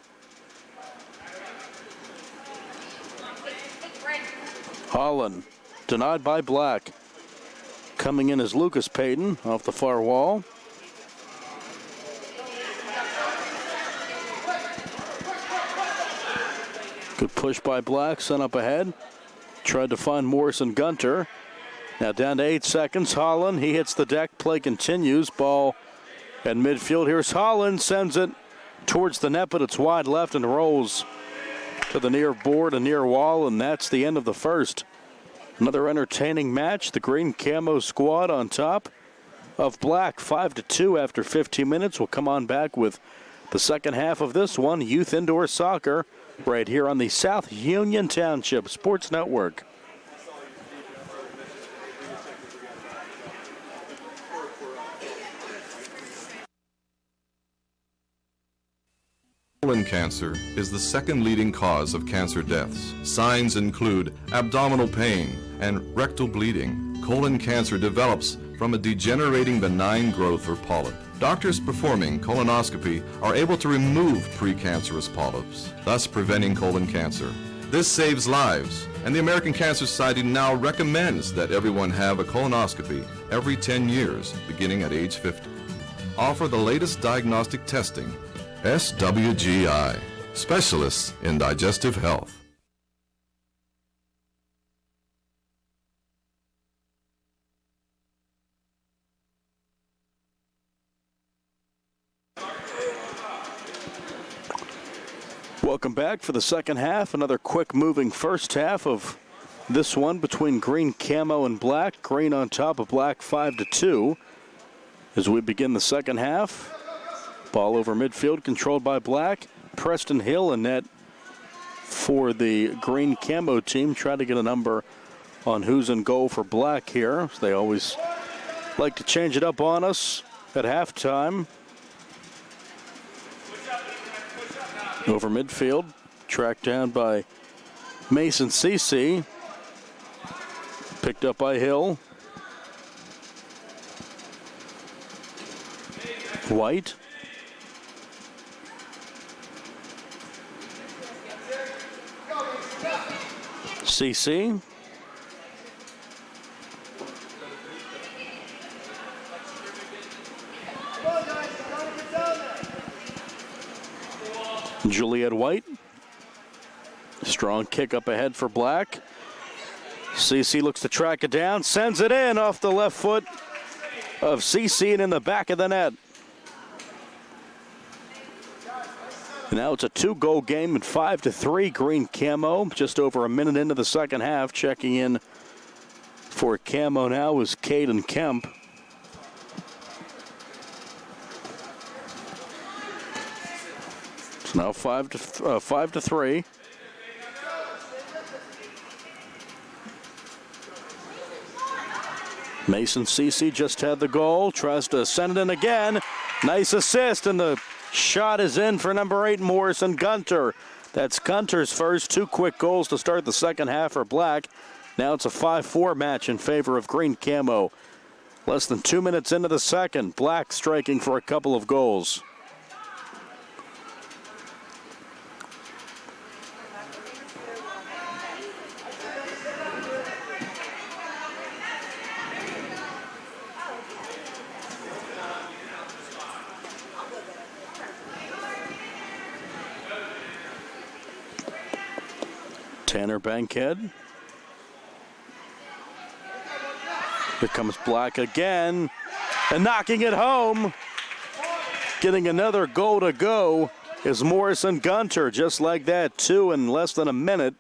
Holland denied by Black. Coming in as Lucas Payton off the far wall. Good push by Black, sent up ahead. Tried to find Morrison Gunter. Now down to 8 seconds. Holland, he hits the deck. Play continues. Ball at midfield. Here's Holland. Sends it towards the net, but it's wide left and rolls to the near board and near wall, and that's the end of the first. Another entertaining match. The green camo squad on top of Black. 5-2 after 15 minutes. We'll come on back with the second half of this one. Youth Indoor Soccer right here on the South Union Township Sports Network. Colon cancer is the second leading cause of cancer deaths. Signs include abdominal pain and rectal bleeding. Colon cancer develops from a degenerating benign growth or polyp. Doctors performing colonoscopy are able to remove precancerous polyps, thus preventing colon cancer. This saves lives, and the American Cancer Society now recommends that everyone have a colonoscopy every 10 years, beginning at age 50. Offer the latest diagnostic testing. SWGI, specialists in digestive health. Welcome back for the second half. Another quick moving first half of this one between green camo and Black. Green on top of Black, 5-2 as we begin the second half. Ball over midfield, controlled by Black. Preston Hill in net for the green camo team. Try to get a number on who's in goal for Black here. They always like to change it up on us at halftime. Over midfield, tracked down by Mason Cece. Picked up by Hill. White. CC. Juliet White. Strong kick up ahead for Black. CC looks to track it down, sends it in off the left foot of CC and in the back of the net. Now it's a 2-goal game and 5-3 green camo. Just over a minute into the second half. Checking in for camo now is Caden Kemp. It's now 5-3. Mason Cece just had the goal. Tries to send it in again. Nice assist, and the shot is in for number 8, Morrison Gunter. That's Gunter's first 2 quick goals to start the second half for Black. Now it's a 5-4 match in favor of green camo. Less than 2 minutes into the second. Black striking for a couple of goals. Tanner Bankhead. Here comes Black again, and knocking it home. Getting another goal to go is Morrison Gunter. Just like that, 2 in less than a minute.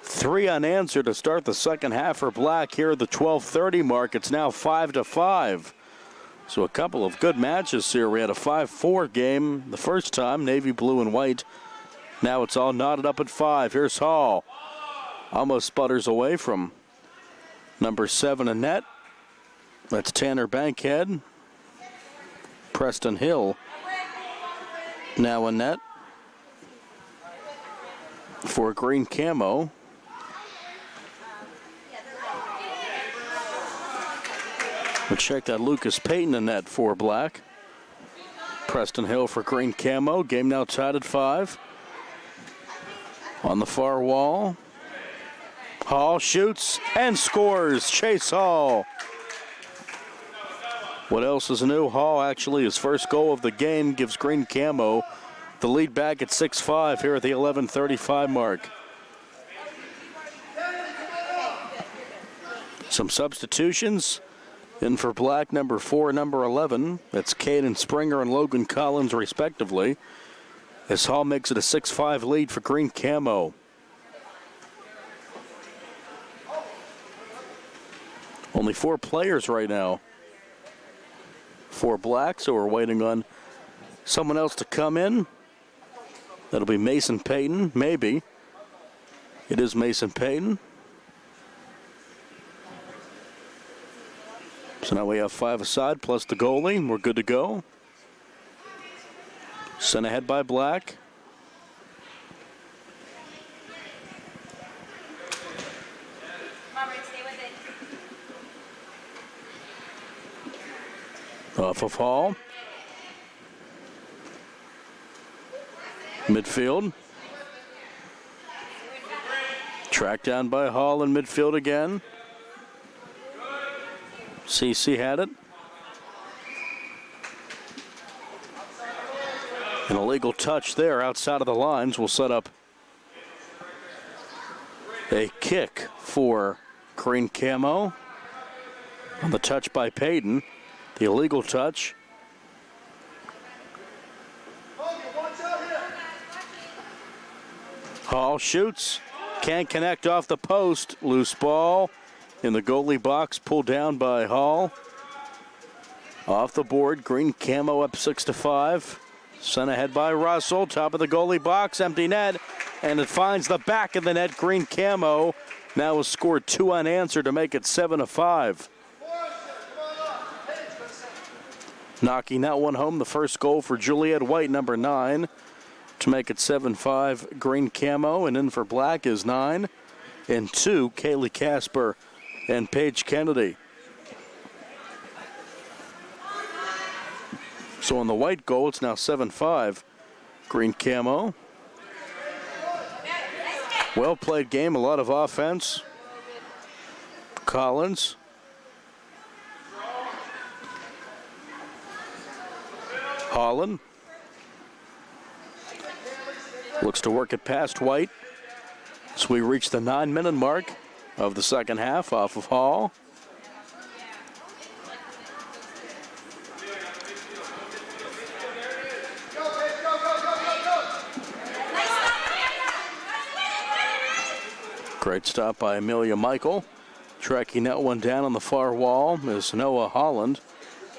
3 unanswered to start the second half for Black here at the 12:30 mark. It's now 5-5. So a couple of good matches here. We had a 5-4 game the first time, navy blue and white. Now it's all knotted up at 5. Here's Hall. Almost sputters away from number 7 in net. That's Tanner Bankhead. Preston Hill now in net for Green Camo. We'll check that Lucas Payton in net for Black. Preston Hill for Green Camo. Game now tied at 5. On the far wall, Hall shoots and scores. Chase Hall. What else is new? Hall actually, his first goal of the game, gives Green Camo the lead back at 6-5 here at the 11:35 mark. Some substitutions. In for Black, number 4, number 11. That's Caden Springer and Logan Collins, respectively. As Hall makes it a 6-5 lead for Green Camo. Only 4 players right now for Black, so we're waiting on someone else to come in. That'll be Mason Payton, maybe. It is Mason Payton. So now we have 5 aside plus the goalie. We're good to go. Sent ahead by Black. Off of Hall. Midfield. Tracked down by Hall in midfield again. CC had it. An illegal touch there outside of the lines will set up a kick for Green Camo. On the touch by Payton. The illegal touch. Hall shoots. Can't connect off the post. Loose ball in the goalie box, pulled down by Hall. Off the board, Green Camo up 6-5. Sent ahead by Russell, top of the goalie box, empty net, and it finds the back of the net. Green Camo now has scored 2 unanswered to make it 7-5. Knocking that one home, the first goal for Juliet White, number 9, to make it 7-5 Green Camo, and in for Black is 9 and 2, Kaylee Casper and Paige Kennedy. So on the White goal, it's now 7-5 Green Camo. Well played game, a lot of offense. Collins. Holland. Looks to work it past White. So we reach the 9-minute mark of the second half off of Hall. Great stop by Amelia Michael. Tracking that one down on the far wall is Noah Holland,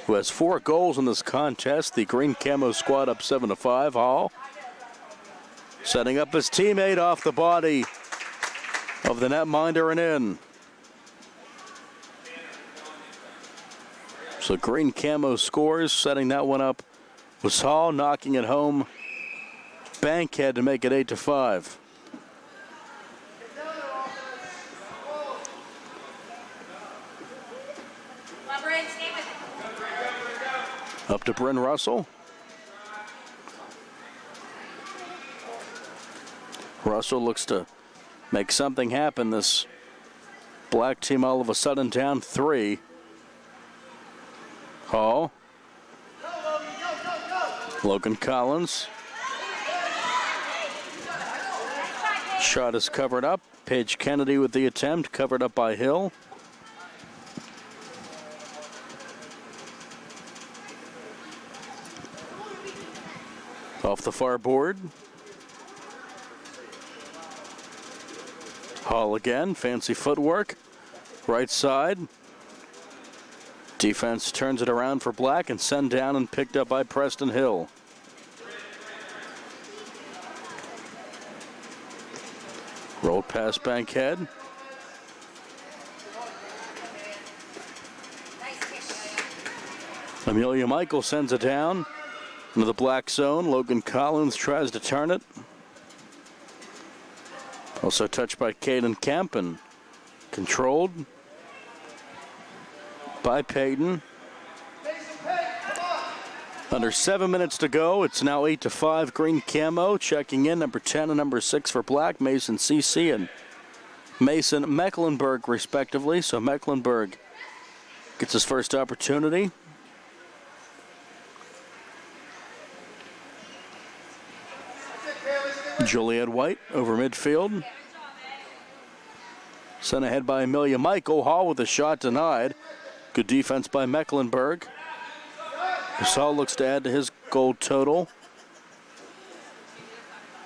who has 4 goals in this contest. The Green Camo squad up 7-5. Hall setting up his teammate off the body of the netminder and in. So Green Camo scores, setting that one up was Hall, knocking it home. Bankhead to make it 8-5. Up to Bryn Russell. Russell looks to make something happen. This Black team all of a sudden down 3. Hall. Logan Collins. Shot is covered up. Paige Kennedy with the attempt, covered up by Hill. Off the far board. Hall again, fancy footwork. Right side. Defense turns it around for Black and sent down and picked up by Preston Hill. Rolled past Bankhead. Amelia Michael sends it down into the black zone. Logan Collins tries to turn it. Also touched by Caden Kemp and controlled by Payton. Under 7 minutes to go. It's now 8-5 green camo. Checking in number 10 and number 6 for Black, Mason CC and Mason Mecklenburg respectively. So Mecklenburg gets his first opportunity. Juliet White over midfield. Sent ahead by Amelia Michael. Hall with a shot denied. Good defense by Mecklenburg. Hall looks to add to his goal total.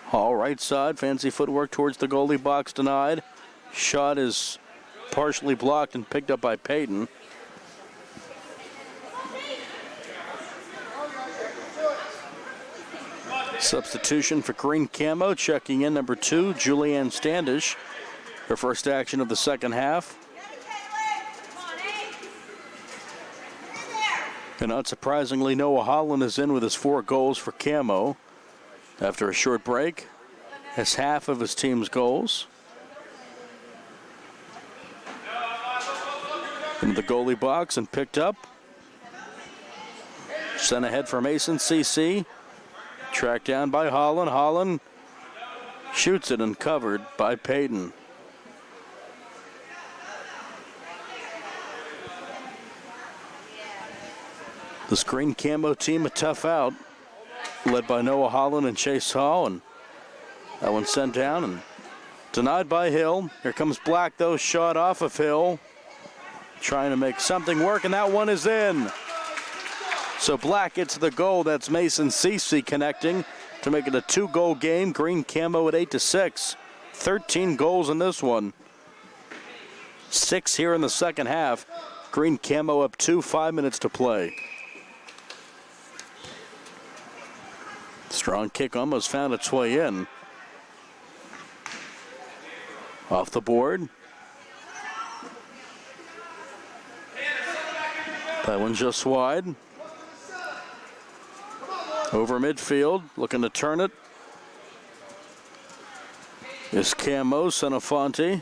Hall right side. Fancy footwork towards the goalie box denied. Shot is partially blocked and picked up by Payton. Substitution for green camo. Checking in number 2, Julianne Standish. Her first action of the second half. And unsurprisingly, Noah Holland is in with his 4 goals for camo. After a short break, has half of his team's goals. Into the goalie box and picked up. Sent ahead for Mason CC. Tracked down by Holland. Holland shoots it and covered by Payton. This green camo team a tough out, led by Noah Holland and Chase Hall, and that one sent down and denied by Hill. Here comes Black though, shot off of Hill, trying to make something work, and that one is in. So Black gets the goal. That's Mason Cece connecting to make it a 2-goal game. Green camo at 8-6. 13 goals in this one. 6 here in the second half. Green camo up 2, 5 minutes to play. Strong kick almost found its way in. Off the board. That one just wide. Over midfield, looking to turn it is Camo Senafonte.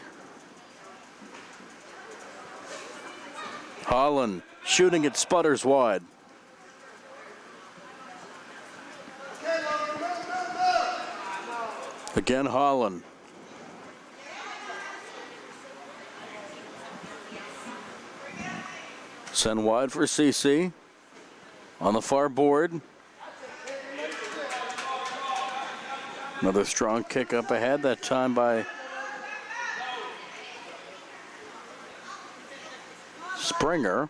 Holland shooting, it sputters wide. Again, Holland. Send wide for CC. On the far board. Another strong kick up ahead, that time by Springer.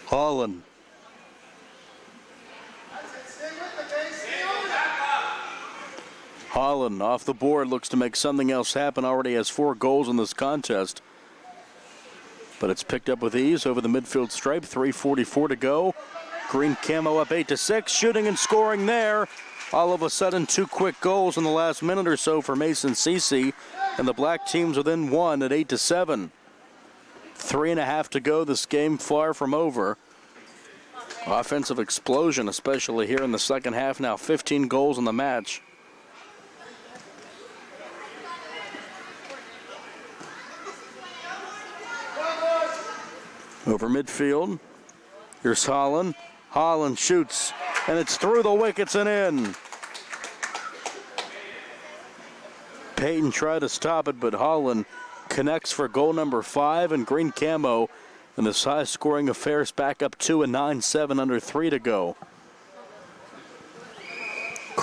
Holland. Holland off the board, looks to make something else happen. Already has 4 goals in this contest. But it's picked up with ease over the midfield stripe. 3:44 to go. Green camo up 8-6, shooting and scoring there. All of a sudden, 2 quick goals in the last minute or so for Mason Cece, and the Black team's within 1 at 8-7. 3.5 to go. This game far from over. Offensive explosion, especially here in the second half. Now 15 goals in the match. Over midfield. Here's Holland. Holland shoots, and it's through the wickets and in. Payton tried to stop it, but Holland connects for goal number 5, and green camo in this high-scoring affair is back up 2 and 9-7 under 3 to go.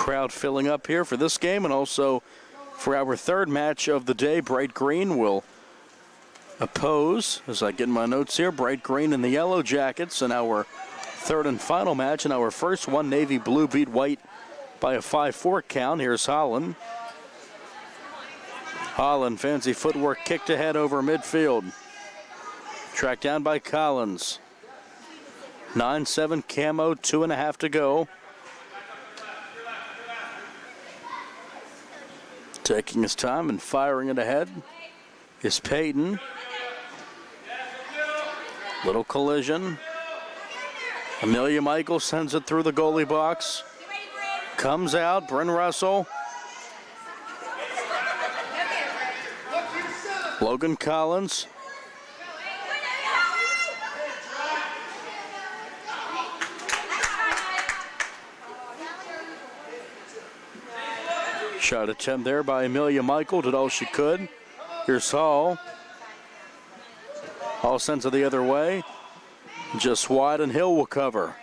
Crowd filling up here for this game, and also for our third match of the day. Bright Green will oppose, as I get my notes here, Bright Green and the Yellow Jackets in our third and final match. In our first one, Navy Blue beat White by a 5-4 count. Here's Holland. Holland, fancy footwork, kicked ahead over midfield. Tracked down by Collins. 9-7 camo, 2.5 to go. Taking his time and firing it ahead is Payton. Little collision. Amelia Michael sends it through the goalie box. Comes out, Bryn Russell. Logan Collins. Shot attempt there by Amelia Michael, did all she could. Here's Hall. Hall sends it the other way. Just wide, and Hill will cover.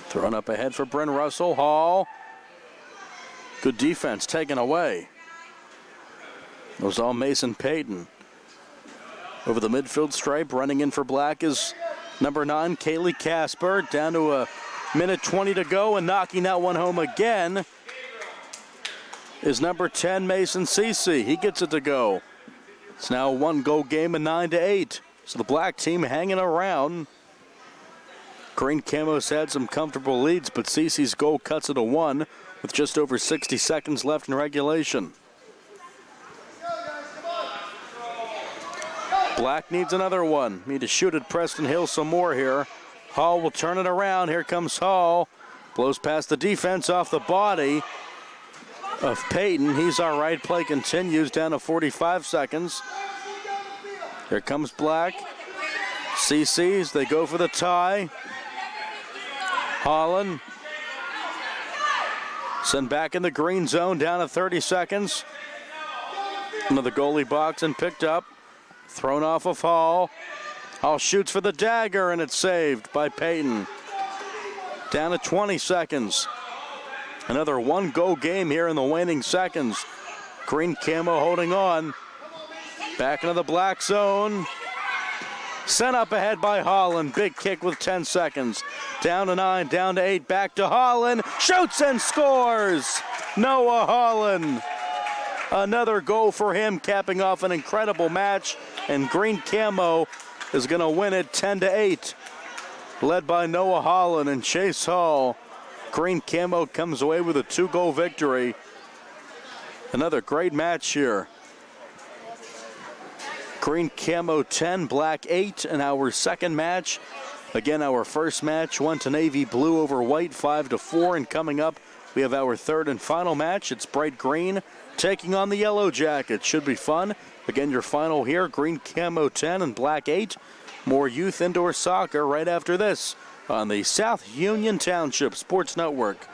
Thrown up ahead for Bryn Russell. Hall. Good defense taken away. It was all Mason Payton. Over the midfield stripe, running in for Black is number 9, Kaylee Casper. Down to a minute 20 to go, and knocking that one home again is number 10, Mason Cece. He gets it to go. It's now a 1-goal game, and 9-8. So the Black team hanging around. Green Camo's had some comfortable leads, but Cece's goal cuts it to 1 with just over 60 seconds left in regulation. Black needs another one. Need to shoot at Preston Hill some more here. Hall will turn it around. Here comes Hall. Blows past the defense off the body of Payton. He's all right. Play continues down to 45 seconds. Here comes Black. CC's. They go for the tie. Holland. Sent back in the green zone down to 30 seconds. Into the goalie box and picked up. Thrown off of Hall. Hall shoots for the dagger, and it's saved by Payton. Down to 20 seconds. Another 1-goal game here in the waning seconds. Green Camo holding on. Back into the Black zone. Sent up ahead by Holland. Big kick with 10 seconds. Down to 9, down to 8, back to Holland. Shoots and scores! Noah Holland. Another goal for him, capping off an incredible match. And Green Camo is going to win it 10-8. Led by Noah Holland and Chase Hall. Green Camo comes away with a 2-goal victory. Another great match here. Green Camo 10, Black 8 in our second match. Again, our first match went to Navy Blue over White 5-4. And coming up, we have our third and final match. It's Bright Green taking on the Yellow Jackets. Should be fun. Again, your final here, Green Camo 10 and Black 8. More youth indoor soccer right after this on the South Union Township Sports Network.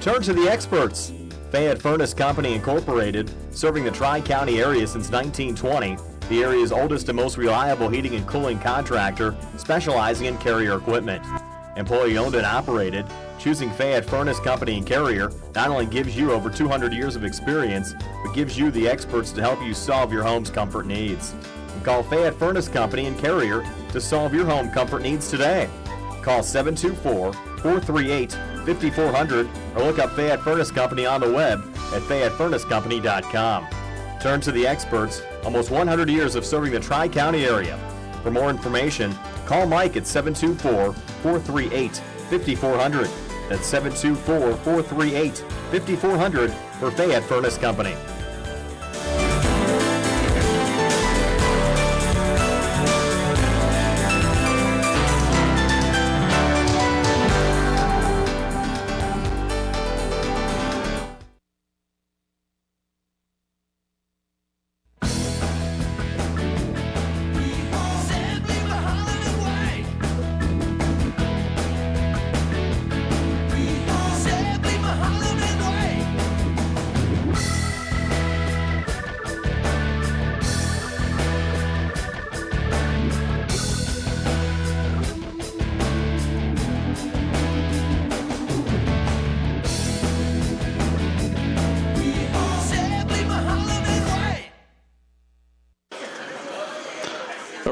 Turn to the experts. Fayette Furnace Company Incorporated, serving the Tri-County area since 1920. The area's oldest and most reliable heating and cooling contractor, specializing in Carrier equipment. Employee owned and operated, choosing Fayette Furnace Company and Carrier not only gives you over 200 years of experience, but gives you the experts to help you solve your home's comfort needs. Call Fayette Furnace Company and Carrier to solve your home comfort needs today. Call 724-438-5400 or look up Fayette Furnace Company on the web at FayetteFurnaceCompany.com. Turn to the experts, almost 100 years of serving the Tri-County area. For more information, call Mike at 724-438-5400. That's 724-438-5400 for Fayette Furnace Company.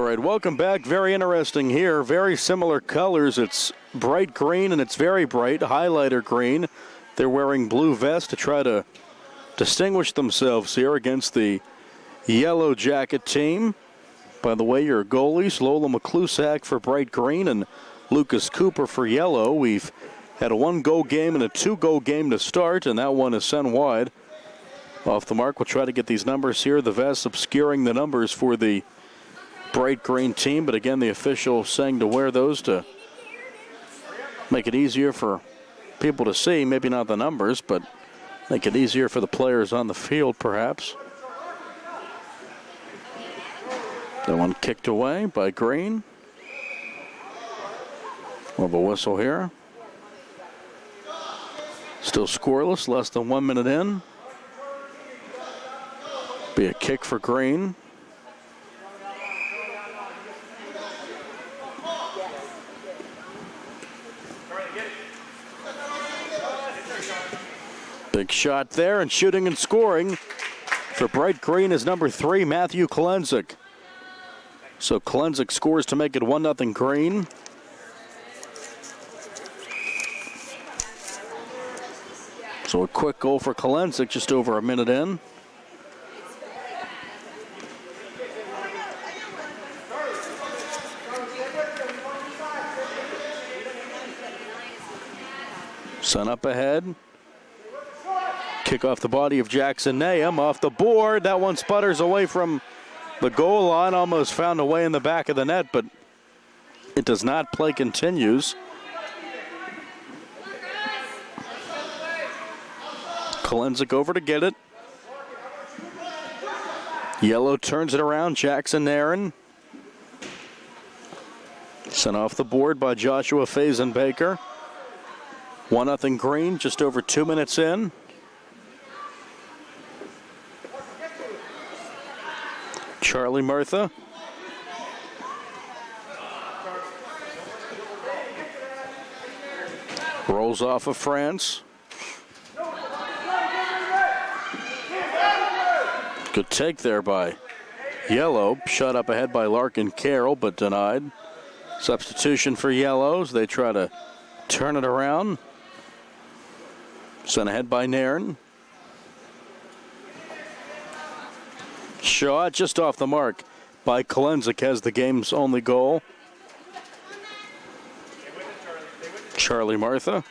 All right, welcome back. Very interesting here. Very similar colors. It's bright green and it's very bright, highlighter green. They're wearing blue vests to try to distinguish themselves here against the Yellow Jacket team. By the way, your goalies, Lola McClusack for bright green and Lucas Cooper for yellow. We've had a 1-goal game and a 2-goal game to start, and that one is sent wide. Off the mark, we'll try to get these numbers here. The vests obscuring the numbers for the bright green team, but again, the official saying to wear those to make it easier for people to see. Maybe not the numbers, but make it easier for the players on the field, perhaps. That one kicked away by Green. We'll have a whistle here. Still scoreless, less than 1 minute in. Be a kick for Green. Big shot there, and shooting and scoring for bright green is number 3, Matthew Kolenzik. So Kolenzik scores to make it 1-0 Green. So a quick goal for Kolenzik, just over a minute in. Sun up ahead. Kick off the body of Jackson Nahum, off the board. That one sputters away from the goal line, almost found a way in the back of the net, but it does not. Play continues. Kolenzik over to get it. Yellow turns it around. Jackson Nahum. Sent off the board by Joshua Fazenbaker. 1-0 Green, just over 2 minutes in. Charlie Murtha. Rolls off of France. Good take there by Yellow. Shot up ahead by Larkin Carroll, but denied. Substitution for Yellows. They try to turn it around. Sent ahead by Nairn. Shot just off the mark by Kolenzik, has the game's only goal. Charlie Murtha.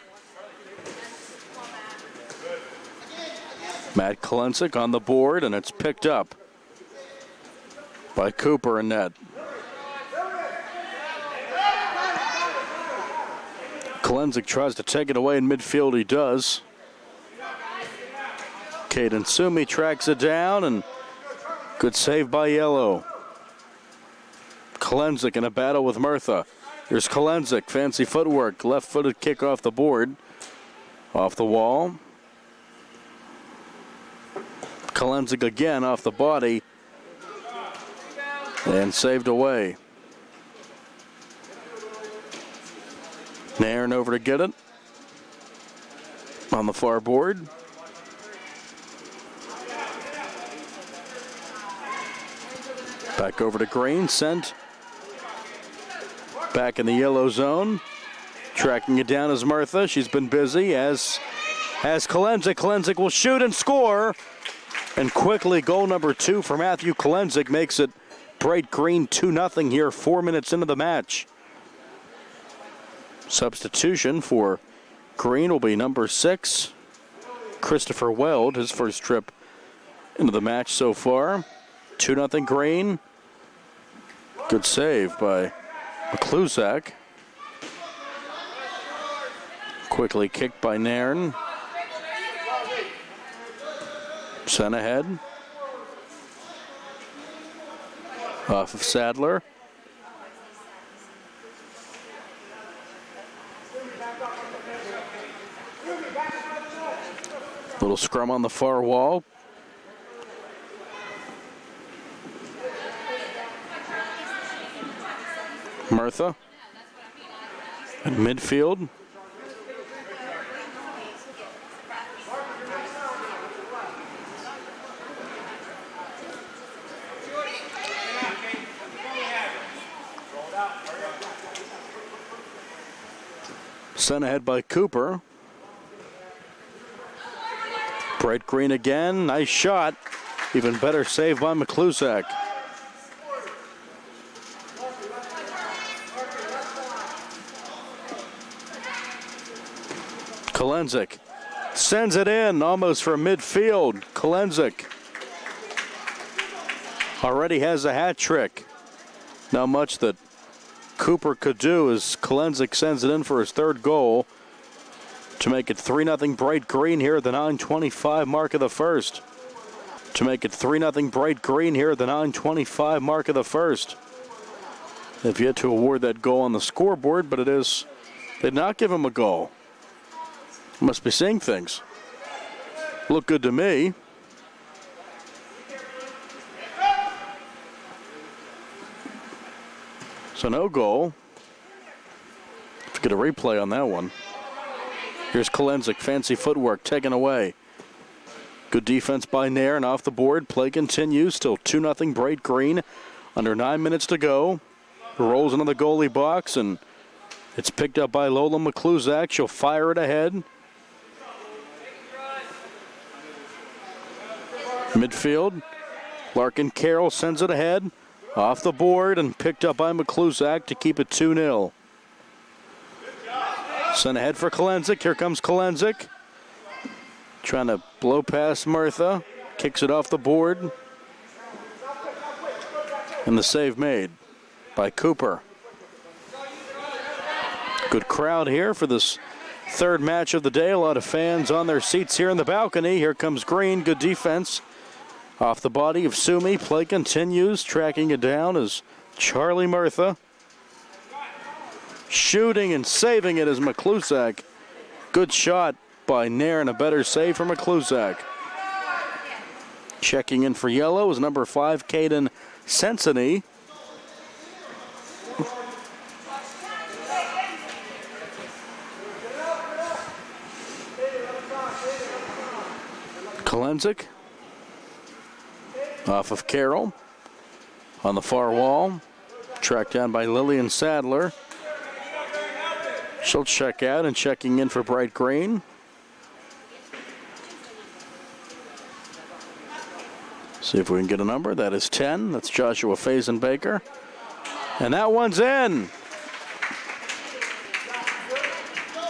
Matt Kolenzik on the board, and it's picked up by Cooper and net. Kolenzik tries to take it away in midfield. He does. Caden Sumi tracks it down, and good save by Yellow. Kolenzik in a battle with Murtha. Here's Kolenzik, fancy footwork, left-footed kick off the board. Off the wall. Kolenzik again off the body. And saved away. Nairn over to get it. On the far board. Back over to Green, sent. Back in the yellow zone. Tracking it down is Murtha. She's been busy, as has Kolenzik. Kolenzik will shoot and score. And quickly, goal number 2 for Matthew Kolenzik makes it bright green 2-0 here, 4 minutes into the match. Substitution for Green will be number 6, Christopher Weld, his first trip into the match so far. 2-0 Green. Good save by McClusack. Quickly kicked by Nairn. Sent ahead. Off of Sadler. Little scrum on the far wall. Murtha in midfield. Sent ahead by Cooper. Bright Green again. Nice shot. Even better save by McClusack. Kolenzik sends it in almost from midfield. Kolenzik already has a hat trick. Not much that Cooper could do as Kolenzik sends it in for his third goal to make it 3-0 Bright Green here at the 9:25 mark of the first. To make it 3-0 Bright Green here at the 9:25 mark of the first. They've yet to award that goal on the scoreboard, but it is. They did not give him a goal. Must be seeing things. Look good to me. So no goal. Let's get a replay on that one. Here's Kolenzik, fancy footwork taken away. Good defense by Nairn and off the board. Play continues, still 2-0 Bright Green. Under 9 minutes to go. Rolls into the goalie box and it's picked up by Lola McClusack. She'll fire it ahead. Midfield. Larkin Carroll sends it ahead. Off the board and picked up by McClusack to keep it 2-0. Sent ahead for Kolenzik. Here comes Kolenzik. Trying to blow past Murtha. Kicks it off the board. And the save made by Cooper. Good crowd here for this third match of the day. A lot of fans on their seats here in the balcony. Here comes Green. Good defense. Off the body of Sumi. Play continues. Tracking it down is Charlie Murtha. Shooting and saving it is McClusack. Good shot by Nairn. A better save for McClusack. Checking in for yellow is number 5, Caden Sensini. Kolenzik. Off of Carroll. On the far wall. Tracked down by Lillian Sadler. She'll check out and checking in for Bright Green. See if we can get a number. That is 10. That's Joshua Fazenbaker. And that one's in.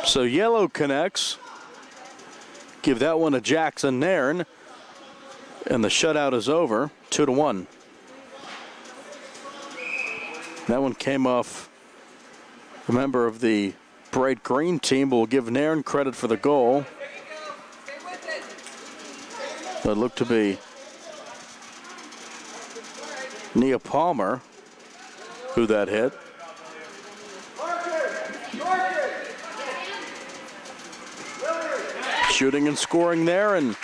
So yellow connects. Give that one to Jackson Nairn. And the shutout is over, 2-1. That one came off a member of the Bright Green team. We'll give Nairn credit for the goal. That looked to be Nia Palmer who that hit. Shooting and scoring there, and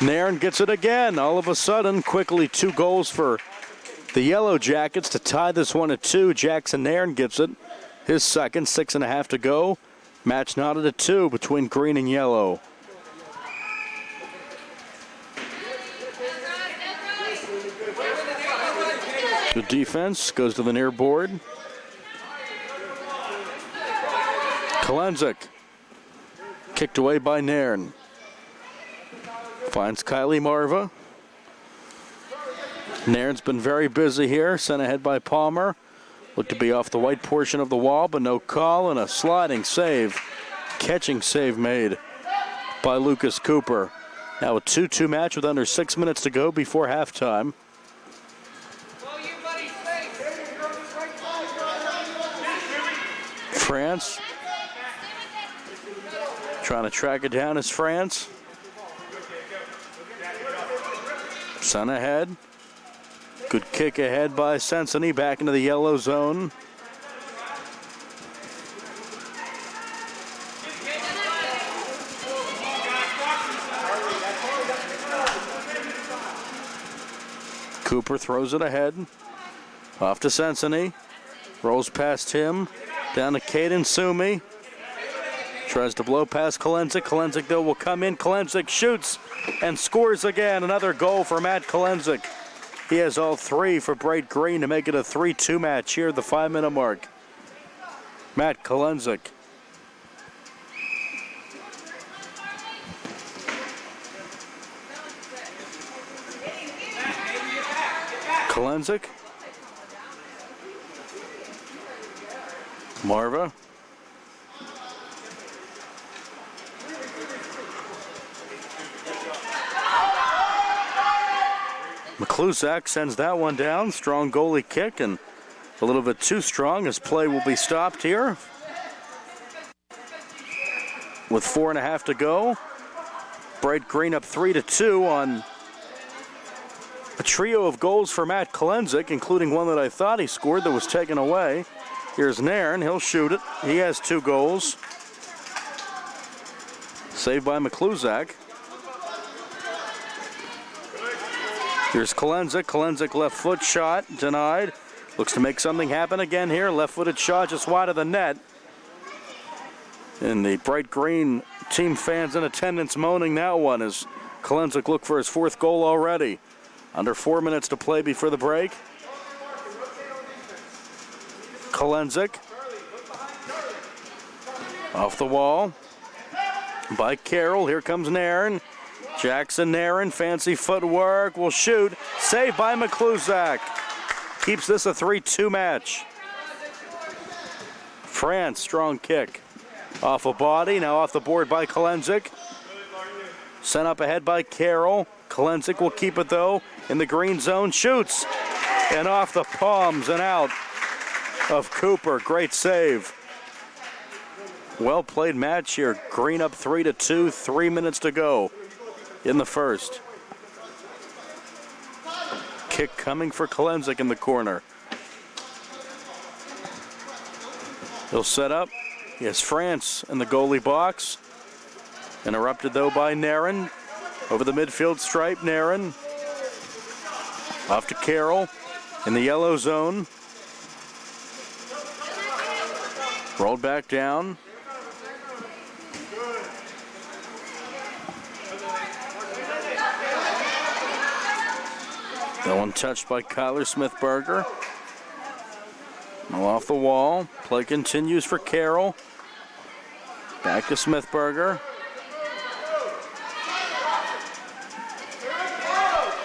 Nairn gets it again. All of a sudden, quickly 2 goals for the Yellow Jackets to tie this one at 2. Jackson Nairn gets it. His second, 6.5 to go. Match knotted at 2 between green and yellow. Good defense, goes to the near board. Kolenzik, kicked away by Nairn. Finds Kylie Marva. Nairn's been very busy here, sent ahead by Palmer. Looked to be off the white portion of the wall, but no call, and a sliding save. Catching save made by Lucas Cooper. Now a 2-2 match with under 6 minutes to go before halftime. France. Trying to track it down is France. Sent ahead. Good kick ahead by Sensini, back into the yellow zone. Cooper throws it ahead. Off to Sensini. Rolls past him. Down to Caden Sumi. Tries to blow past Kolenzik. Kolenzik, though, will come in. Kolenzik shoots and scores again. Another goal for Matt Kolenzik. He has all 3 for Bright Green to make it a 3-2 match here at the 5-minute mark. Matt Kolenzik. Kolenzik. Marva. McClusack sends that one down. Strong goalie kick, and a little bit too strong as play will be stopped here. With 4.5 to go. Bright Green up 3-2 on a trio of goals for Matt Kolenzik, including one that I thought he scored that was taken away. Here's Nairn. He'll shoot it. He has 2 goals. Saved by McClusack. Here's Kolenzik. Kolenzik left foot shot. Denied. Looks to make something happen again here. Left-footed shot just wide of the net. And the Bright Green team fans in attendance moaning that one as Kolenzik looked for his 4th goal already. Under 4 minutes to play before the break. Kolenzik. Off the wall by Carroll. Here comes Nairn. Jackson Nairn, fancy footwork, will shoot. Saved by McClusack. Keeps this a 3-2 match. France, strong kick. Off a body, now off the board by Kolenzik. Sent up ahead by Carroll. Kolenzik will keep it though in the green zone. Shoots. And off the palms and out of Cooper. Great save. Well played match here. Green up 3-2, 3 minutes to go in the first. Kick coming for Kolenzik in the corner. He'll set up. He has France in the goalie box. Interrupted though by Nairn. Over the midfield stripe, Nairn. Off to Carroll in the yellow zone. Rolled back down. That one touched by Kyler Smithberger. Now off the wall. Play continues for Carroll. Back to Smithberger.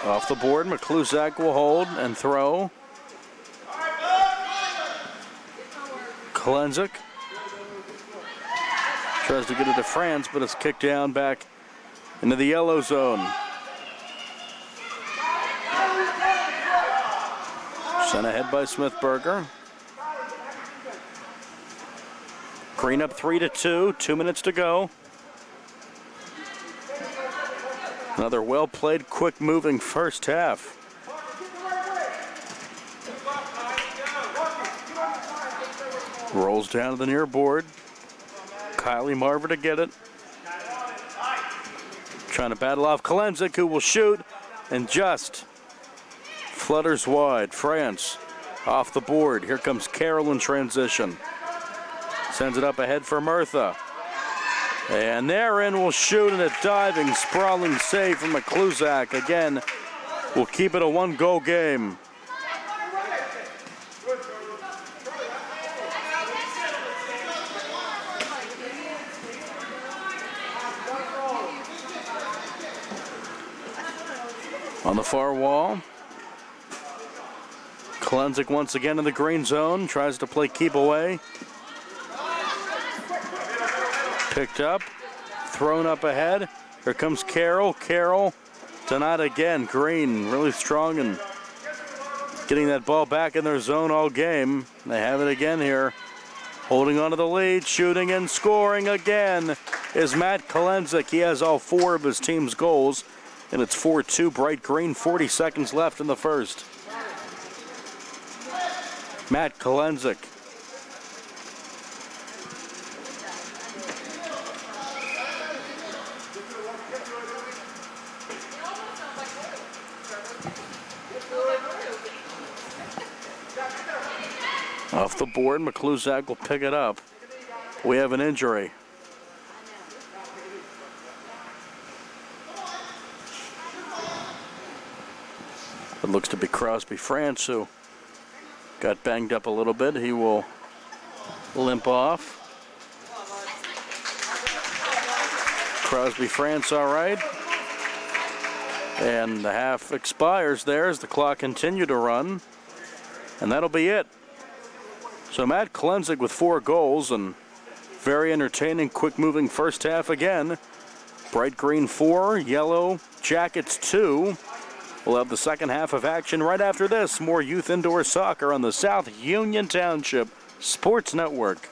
Off the board, McClusack will hold and throw. Kolenzik tries to get it to France, but it's kicked down back into the yellow zone. Sent ahead by Smithberger. Green up 3-2, 2 minutes to go. Another well-played, quick-moving first half. Rolls down to the near board. Kylie Marver to get it. Trying to battle off Kolenzik, who will shoot and just flutters wide. France off the board. Here comes Carroll in transition. Sends it up ahead for Murtha. And Nairn will shoot, and a diving, sprawling save from McClusack. Again, will keep it a 1-goal game. On the far wall, Kolenzik once again in the green zone, tries to play keep away. Picked up, thrown up ahead. Here comes Carroll. Carroll denied again. Green really strong and getting that ball back in their zone all game. They have it again here. Holding on to the lead, shooting and scoring again is Matt Kolenzik. He has all 4 of his team's goals, and it's 4-2 Bright Green. 40 seconds left in the first. Matt Kolenzik. Off the board, McClusack will pick it up. We have an injury. It looks to be Crosby France, who got banged up a little bit. He will limp off. Crosby France all right. And the half expires there as the clock continued to run. And that'll be it. So Matt Kolenzig with 4 goals and very entertaining, quick-moving first half again. Bright Green 4, Yellow Jackets 2. We'll have the second half of action right after this. More youth indoor soccer on the South Union Township Sports Network.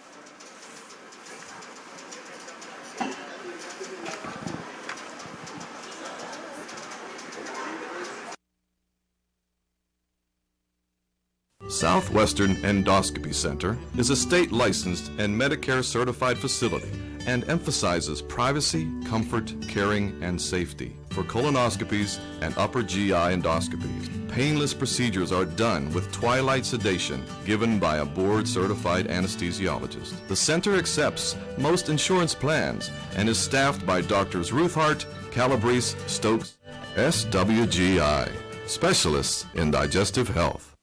Southwestern Endoscopy Center is a state-licensed and Medicare-certified facility and emphasizes privacy, comfort, caring, and safety for colonoscopies and upper GI endoscopies. Painless procedures are done with twilight sedation given by a board-certified anesthesiologist. The center accepts most insurance plans and is staffed by Doctors Ruth Hart, Calabrese, Stokes, SWGI, specialists in digestive health.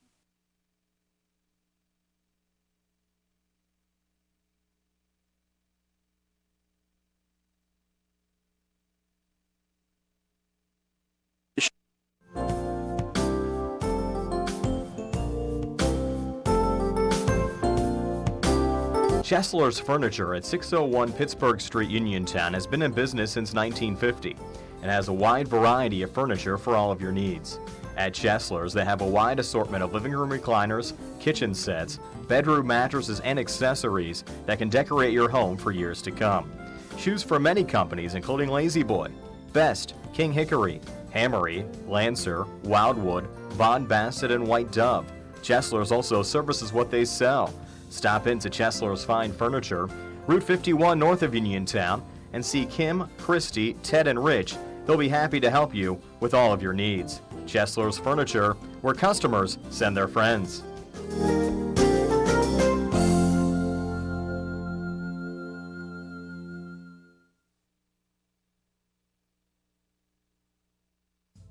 Chesler's Furniture at 601 Pittsburgh Street, Uniontown has been in business since 1950 and has a wide variety of furniture for all of your needs. At Chesler's, they have a wide assortment of living room recliners, kitchen sets, bedroom mattresses, and accessories that can decorate your home for years to come. Choose from many companies including La-Z-Boy, Best, King Hickory, Hammery, Lancer, Wildwood, Von Bassett, and White Dove. Chesler's also services what they sell. Stop into Chesler's Fine Furniture, Route 51 north of Uniontown, and see Kim, Christy, Ted, and Rich. They'll be happy to help you with all of your needs. Chesler's Furniture, where customers send their friends.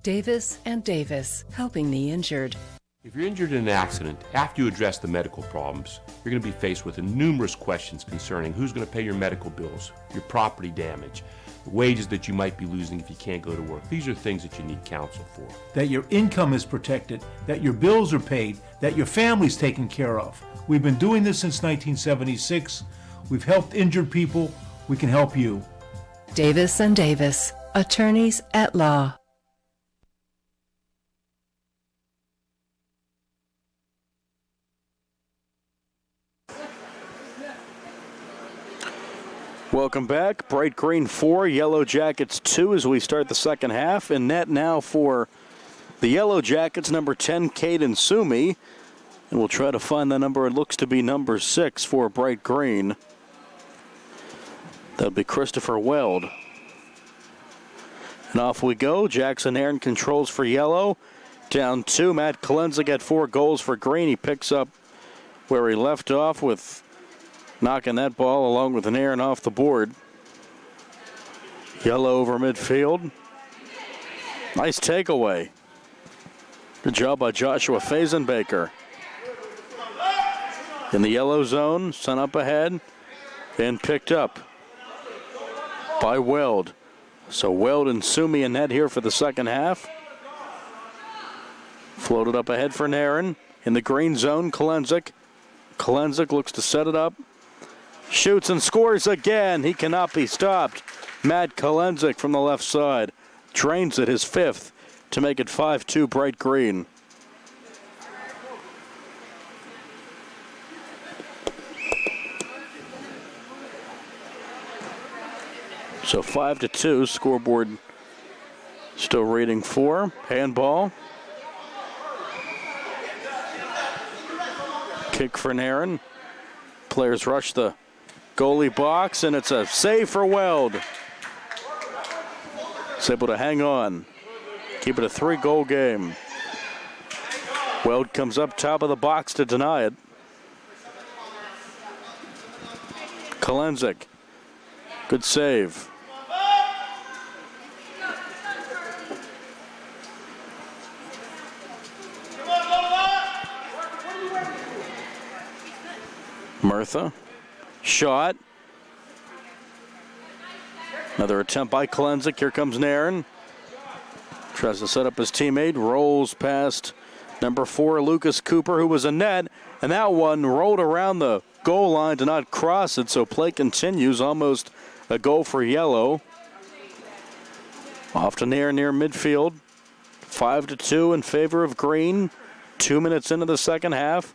Davis and Davis, helping the injured. If you're injured in an accident, after you address the medical problems, you're going to be faced with numerous questions concerning who's going to pay your medical bills, your property damage, the wages that you might be losing if you can't go to work. These are things that you need counsel for. That your income is protected, that your bills are paid, that your family's taken care of. We've been doing this since 1976. We've helped injured people. We can help you. Davis and Davis, attorneys at law. Welcome back. Bright Green 4, Yellow Jackets 2 as we start the second half. In net now for the Yellow Jackets, number 10, Caden Sumi. And we'll try to find the number. It looks to be number 6 for Bright Green. That'll be Christopher Weld. And off we go. Jackson Aaron controls for Yellow. Down 2. Matt Kolenzig got 4 goals for Green. He picks up where he left off with knocking that ball along with an Aaron off the board. Yellow over midfield. Nice takeaway. Good job by Joshua Fazenbaker. In the yellow zone, sent up ahead, and picked up by Weld. So Weld and Sumi in net here for the second half. Floated up ahead for Nairn. In the green zone, Kolenzig. Kolenzig looks to set it up. Shoots and scores again. He cannot be stopped. Matt Kolenzig from the left side drains it, his 5th, to make it 5-2 Bright Green. So 5-2, scoreboard still reading 4. Handball. Kick for Nairn. Players rush the goalie box, and it's a save for Weld. He's able to hang on. Keep it a 3-goal game. Weld comes up top of the box to deny it. Kolenzig. Good save. Murtha. Shot. Another attempt by Kolenzig. Here comes Nairn. Tries to set up his teammate, rolls past number 4, Lucas Cooper, who was a net, and that one rolled around the goal line to not cross it, so play continues. Almost a goal for yellow. Off to near midfield. 5-2 in favor of green. 2 minutes into the second half.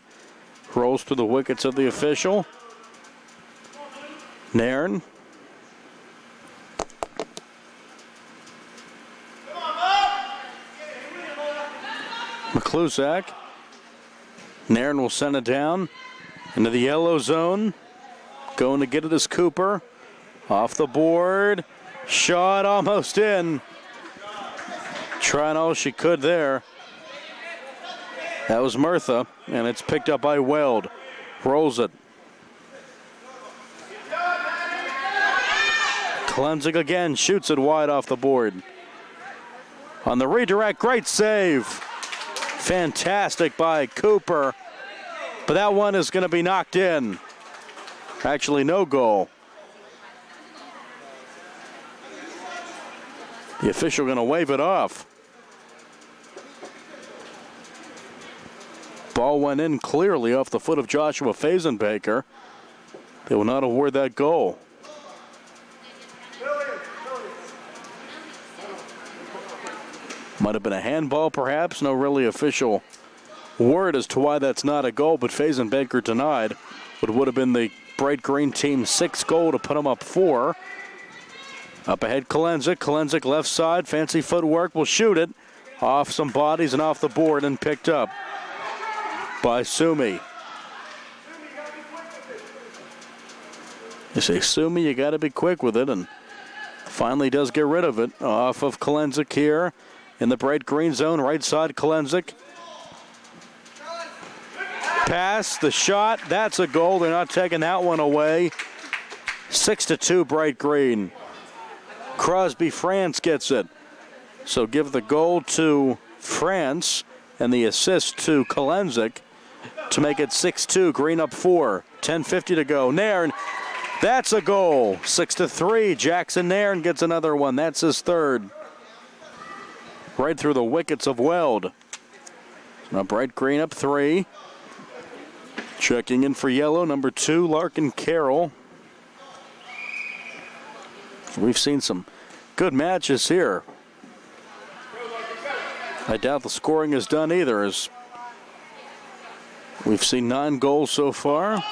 Rolls through the wickets of the official. Nairn. McClusack. Nairn will send it down into the yellow zone. Going to get it is Cooper. Off the board. Shot almost in. Trying all she could there. That was Murtha, and it's picked up by Weld. Rolls it. Klenzig again shoots it wide off the board. On the redirect, great save. Fantastic by Cooper. But that one is going to be knocked in. Actually, no goal. The official going to wave it off. Ball went in clearly off the foot of Joshua Fazenbaker. They will not award that goal. Might have been a handball, perhaps. No really official word as to why that's not a goal, but Fazenbaker denied what would have been the bright green team's 6th goal to put them up 4. Up ahead, Klenzig. Klenzig left side. Fancy footwork. Will shoot it off some bodies and off the board and picked up by Sumi. You say, Sumi, you got to be quick with it, and finally does get rid of it. Off of Klenzig here in the bright green zone. Right side, Klenzig. Pass, the shot. That's a goal. They're not taking that one away. 6-2, bright green. Crosby France gets it. So give the goal to France and the assist to Klenzig to make it 6-2. Green up 4. 10:50 to go. Nairn, that's a goal. 6-3. Jackson Nairn gets another one. That's his 3rd. Right through the wickets of Weld. Now bright green up 3. Checking in for yellow, number 2, Larkin Carroll. We've seen some good matches here. I doubt the scoring is done either, as we've seen 9 goals so far.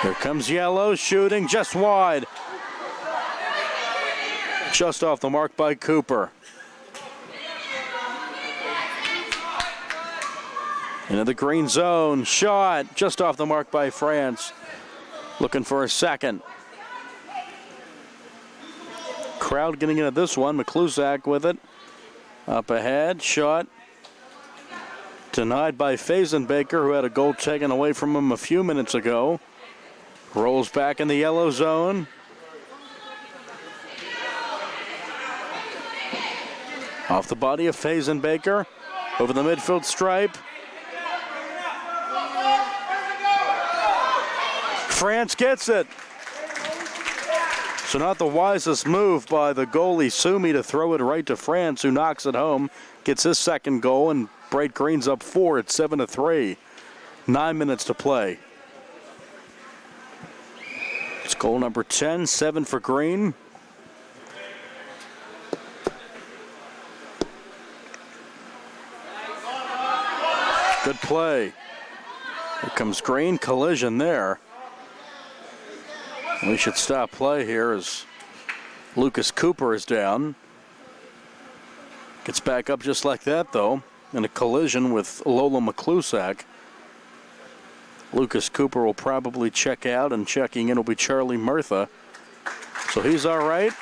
Here comes yellow, shooting just wide. Just off the mark by Cooper. Into the green zone, shot just off the mark by France. Looking for a second. Crowd getting into this one. McClusack with it. Up ahead, shot. Denied by Fazenbaker, who had a goal taken away from him a few minutes ago. Rolls back in the yellow zone. Off the body of Fazenbaker. Over the midfield stripe. France gets it. So not the wisest move by the goalie Sumi to throw it right to France, who knocks it home, gets his 2nd goal, and bright green's up 4 at 7-3. 9 minutes to play. It's goal number 10, 7 for green. Good play. Here comes green, collision there. We should stop play here as Lucas Cooper is down. Gets back up just like that, though, in a collision with Lola McClusack. Lucas Cooper will probably check out, and checking in will be Charlie Murtha. So he's all right.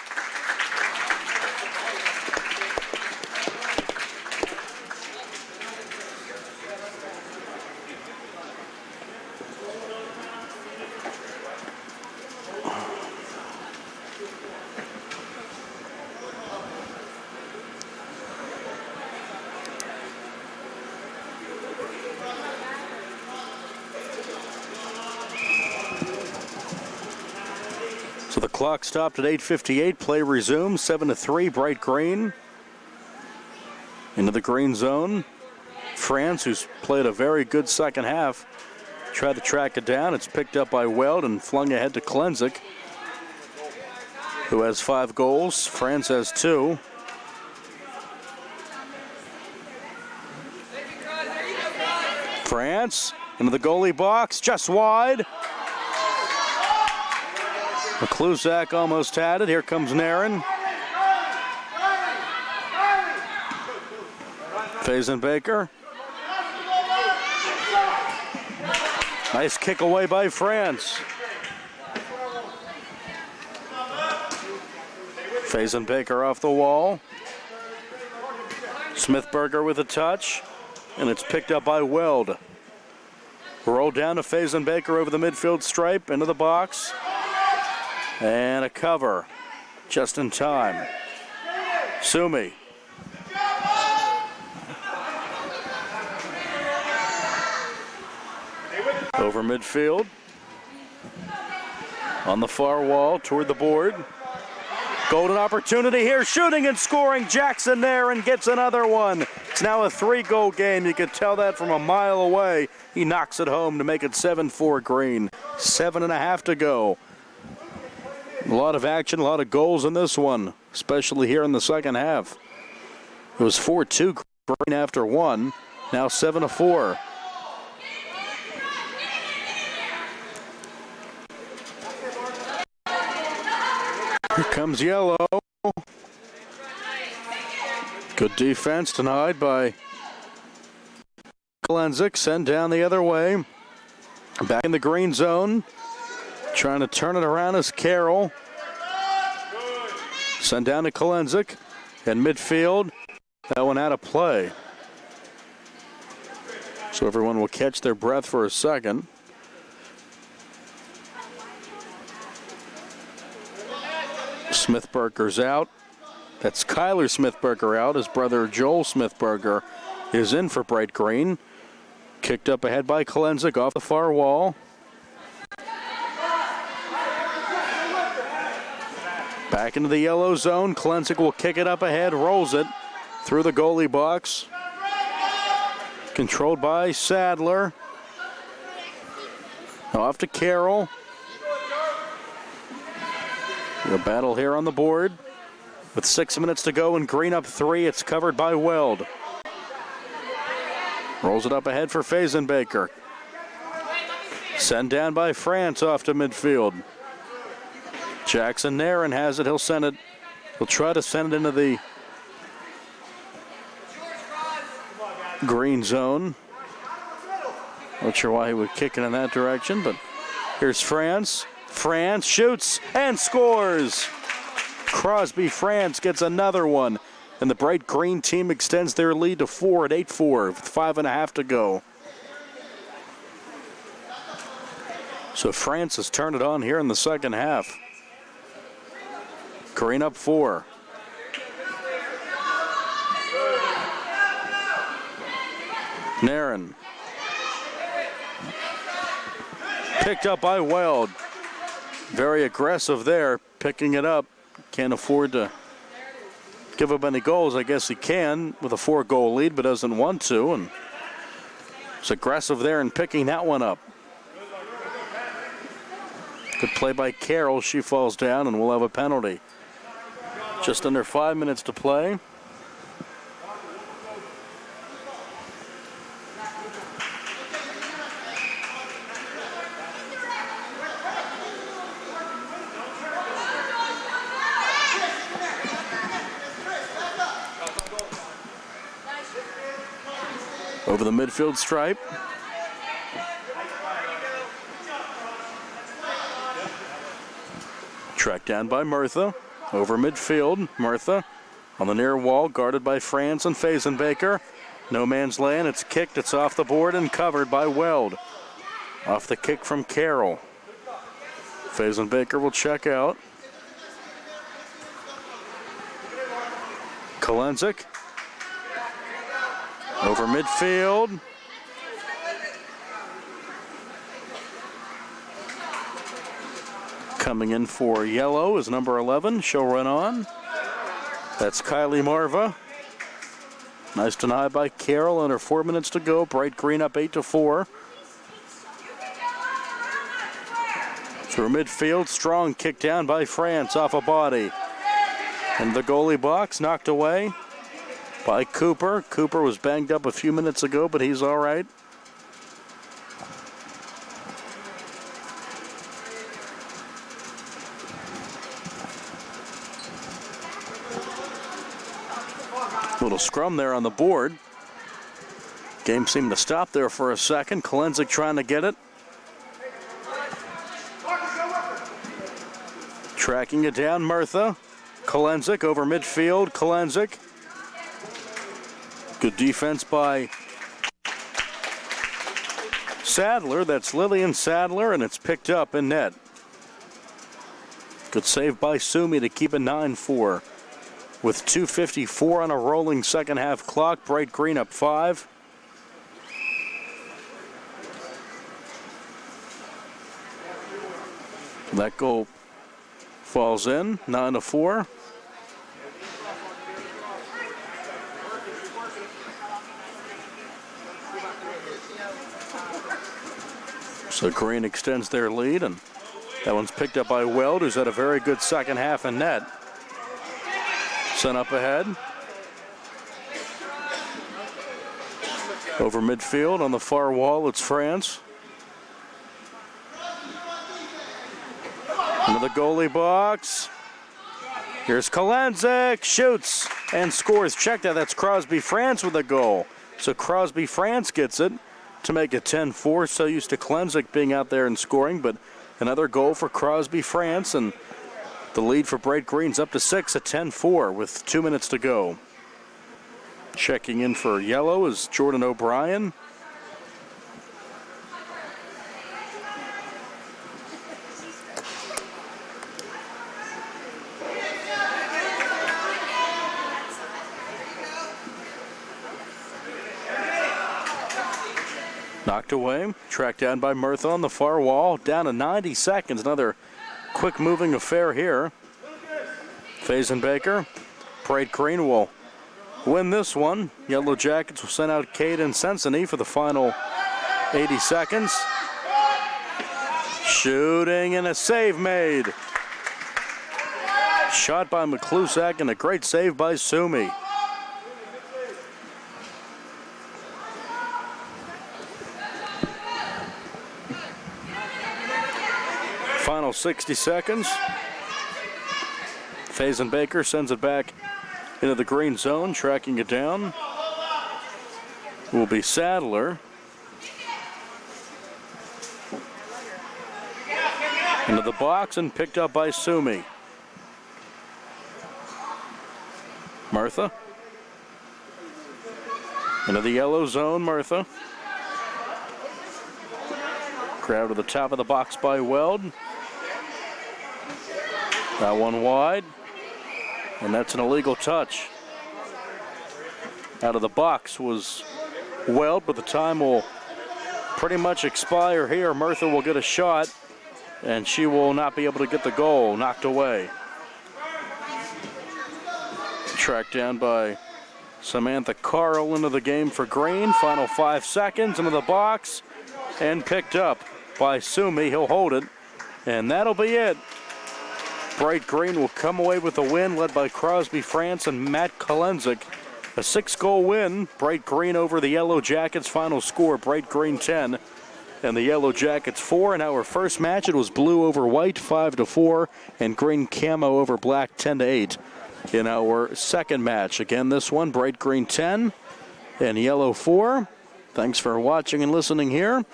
Clock stopped at 8:58. Play resumes. 7-3. Bright Green. Into the green zone. France, who's played a very good second half, tried to track it down. It's picked up by Weld and flung ahead to Klenzik, who has 5 goals. France has 2. France into the goalie box, just wide. McClusack almost had it. Here comes Nairn. Fazenbaker. Nice kick away by France. Fazenbaker off the wall. Smithberger with a touch, and it's picked up by Weld. Rolled down to Fazenbaker over the midfield stripe, into the box, and a cover just in time. Sumi. Over midfield. On the far wall toward the board. Golden opportunity here, shooting and scoring. Jackson Nairn gets another one. It's now a 3-goal game. You could tell that from a mile away. He knocks it home to make it 7-4 Green. 7.5 to go. A lot of action, a lot of goals in this one, especially here in the second half. It was 4-2 Green after 1. Now 7-4. Here comes Yellow. Good defense tonight by Klenzik. Send down the other way. Back in the green zone. Trying to turn it around is Carroll. Send down to Klenzik. In midfield. That one out of play. So everyone will catch their breath for a second. Smithberger's out. That's Kyler Smithberger out. His brother Joel Smithberger is in for Bright Green. Kicked up ahead by Klenzik off the far wall. Back into the yellow zone. Klenzik will kick it up ahead, rolls it through the goalie box. Controlled by Sadler. Off to Carroll. A battle here on the board. With 6 minutes to go and Green up 3, it's covered by Weld. Rolls it up ahead for Fazenbaker. Send down by France off to midfield. Jackson Nairn has it. He'll send it. He'll try to send it into the green zone. Not sure why he would kick it in that direction, but here's France. France shoots and scores. Crosby France gets another one. And the Bright Green team extends their lead to 4 at 8-4 with 5.5 to go. So France has turned it on here in the second half. Green up 4. Nairn. Picked up by Weld. Very aggressive there, picking it up. Can't afford to give up any goals. I guess he can with a 4-goal lead, but doesn't want to. And it's aggressive there in picking that one up. Good play by Carroll. She falls down, and we'll have a penalty. Just under 5 minutes to play. Over the midfield stripe. Tracked down by Murtha. Over midfield. Murtha on the near wall, guarded by France and Fazenbaker. No man's land. It's kicked. It's off the board and covered by Weld. Off the kick from Carroll. Fazenbaker will check out. Klenzik. Over midfield. Coming in for yellow is number 11, she'll run on. That's Kylie Marva. Nice deny by Carroll, under 4 minutes to go. Bright Green up 8-4. Through midfield, strong kick down by France off a body. And the goalie box knocked away by Cooper. Cooper was banged up a few minutes ago, but he's all right. Little scrum there on the board. Game seemed to stop there for a second. Kolenzik trying to get it. Tracking it down, Murtha. Kolenzik over midfield. Kolenzik. Good defense by Sadler. That's Lillian Sadler, and it's picked up in net. Good save by Sumi to keep it 9-4. With 2:54 on a rolling second half clock. Bright Green up 5. That goal falls in, 9-4. So Green extends their lead, and that one's picked up by Weld, who's had a very good second half in net. Sent up ahead. Over midfield on the far wall, it's France. Into the goalie box. Here's Kolenzik, shoots and scores. Check that, that's Crosby France with a goal. So Crosby France gets it to make it 10-4. So used to Kolenzik being out there and scoring, but another goal for Crosby France, and the lead for Bright Green's up to 6 at 10-4 with 2 minutes to go. Checking in for yellow is Jordan O'Brien. Knocked away, tracked down by Murtha on the far wall, down to 90 seconds. Another quick moving affair here. Fazenbaker. Bright Green will win this one. Yellow Jackets will send out Caden Sensini for the final 80 seconds. Shooting and a save made. Shot by McClusack and a great save by Sumi. Final 60 seconds. Fazenbaker sends it back into the green zone, tracking it down. Will be Sadler. Into the box and picked up by Sumi. Murtha. Into the yellow zone, Murtha. Grabbed to the top of the box by Weld. That one wide, and that's an illegal touch. Out of the box was Weld, but the time will pretty much expire here. Murtha will get a shot, and she will not be able to get the goal. Knocked away. Tracked down by Samantha Carl into the game for Green. Final 5 seconds into the box, and picked up by Sumi. He'll hold it, and that'll be it. Bright Green will come away with a win, led by Crosby France and Matt Kolenzik. A 6-goal win. Bright Green over the Yellow Jackets. Final score, Bright Green 10 and the Yellow Jackets 4. In our first match, it was blue over white 5-4 and green camo over black 10-8. In our second match, again this one, Bright Green 10 and Yellow 4. Thanks for watching and listening here.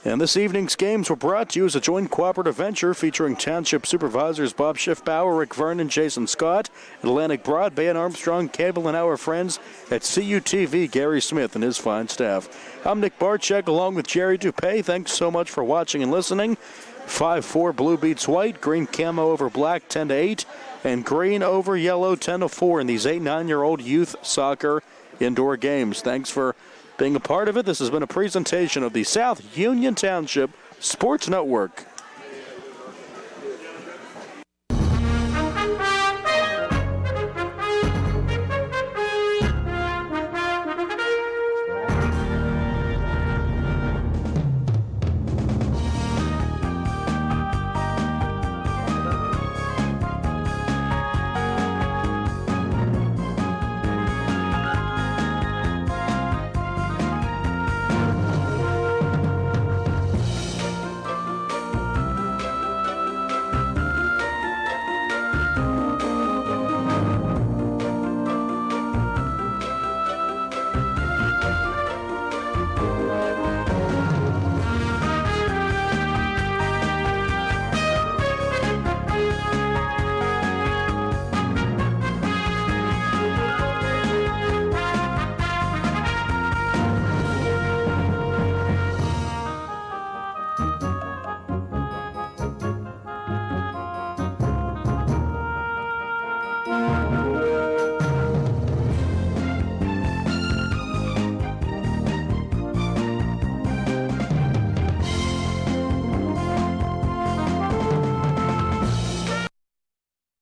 And this evening's games were brought to you as a joint cooperative venture featuring Township Supervisors Bob Schiffbauer, Rick Vernon, Jason Scott, Atlantic Broadband, Armstrong Cable, and our friends at CUTV, Gary Smith and his fine staff. I'm Nick Barczyk along with Jerry Dupay. Thanks so much for watching and listening. 5-4 blue beats white, green camo over black 10-8, and green over yellow 10-4 in these 8-9-year-old youth soccer indoor games. Thanks for being a part of it. This has been a presentation of the South Union Township Sports Network.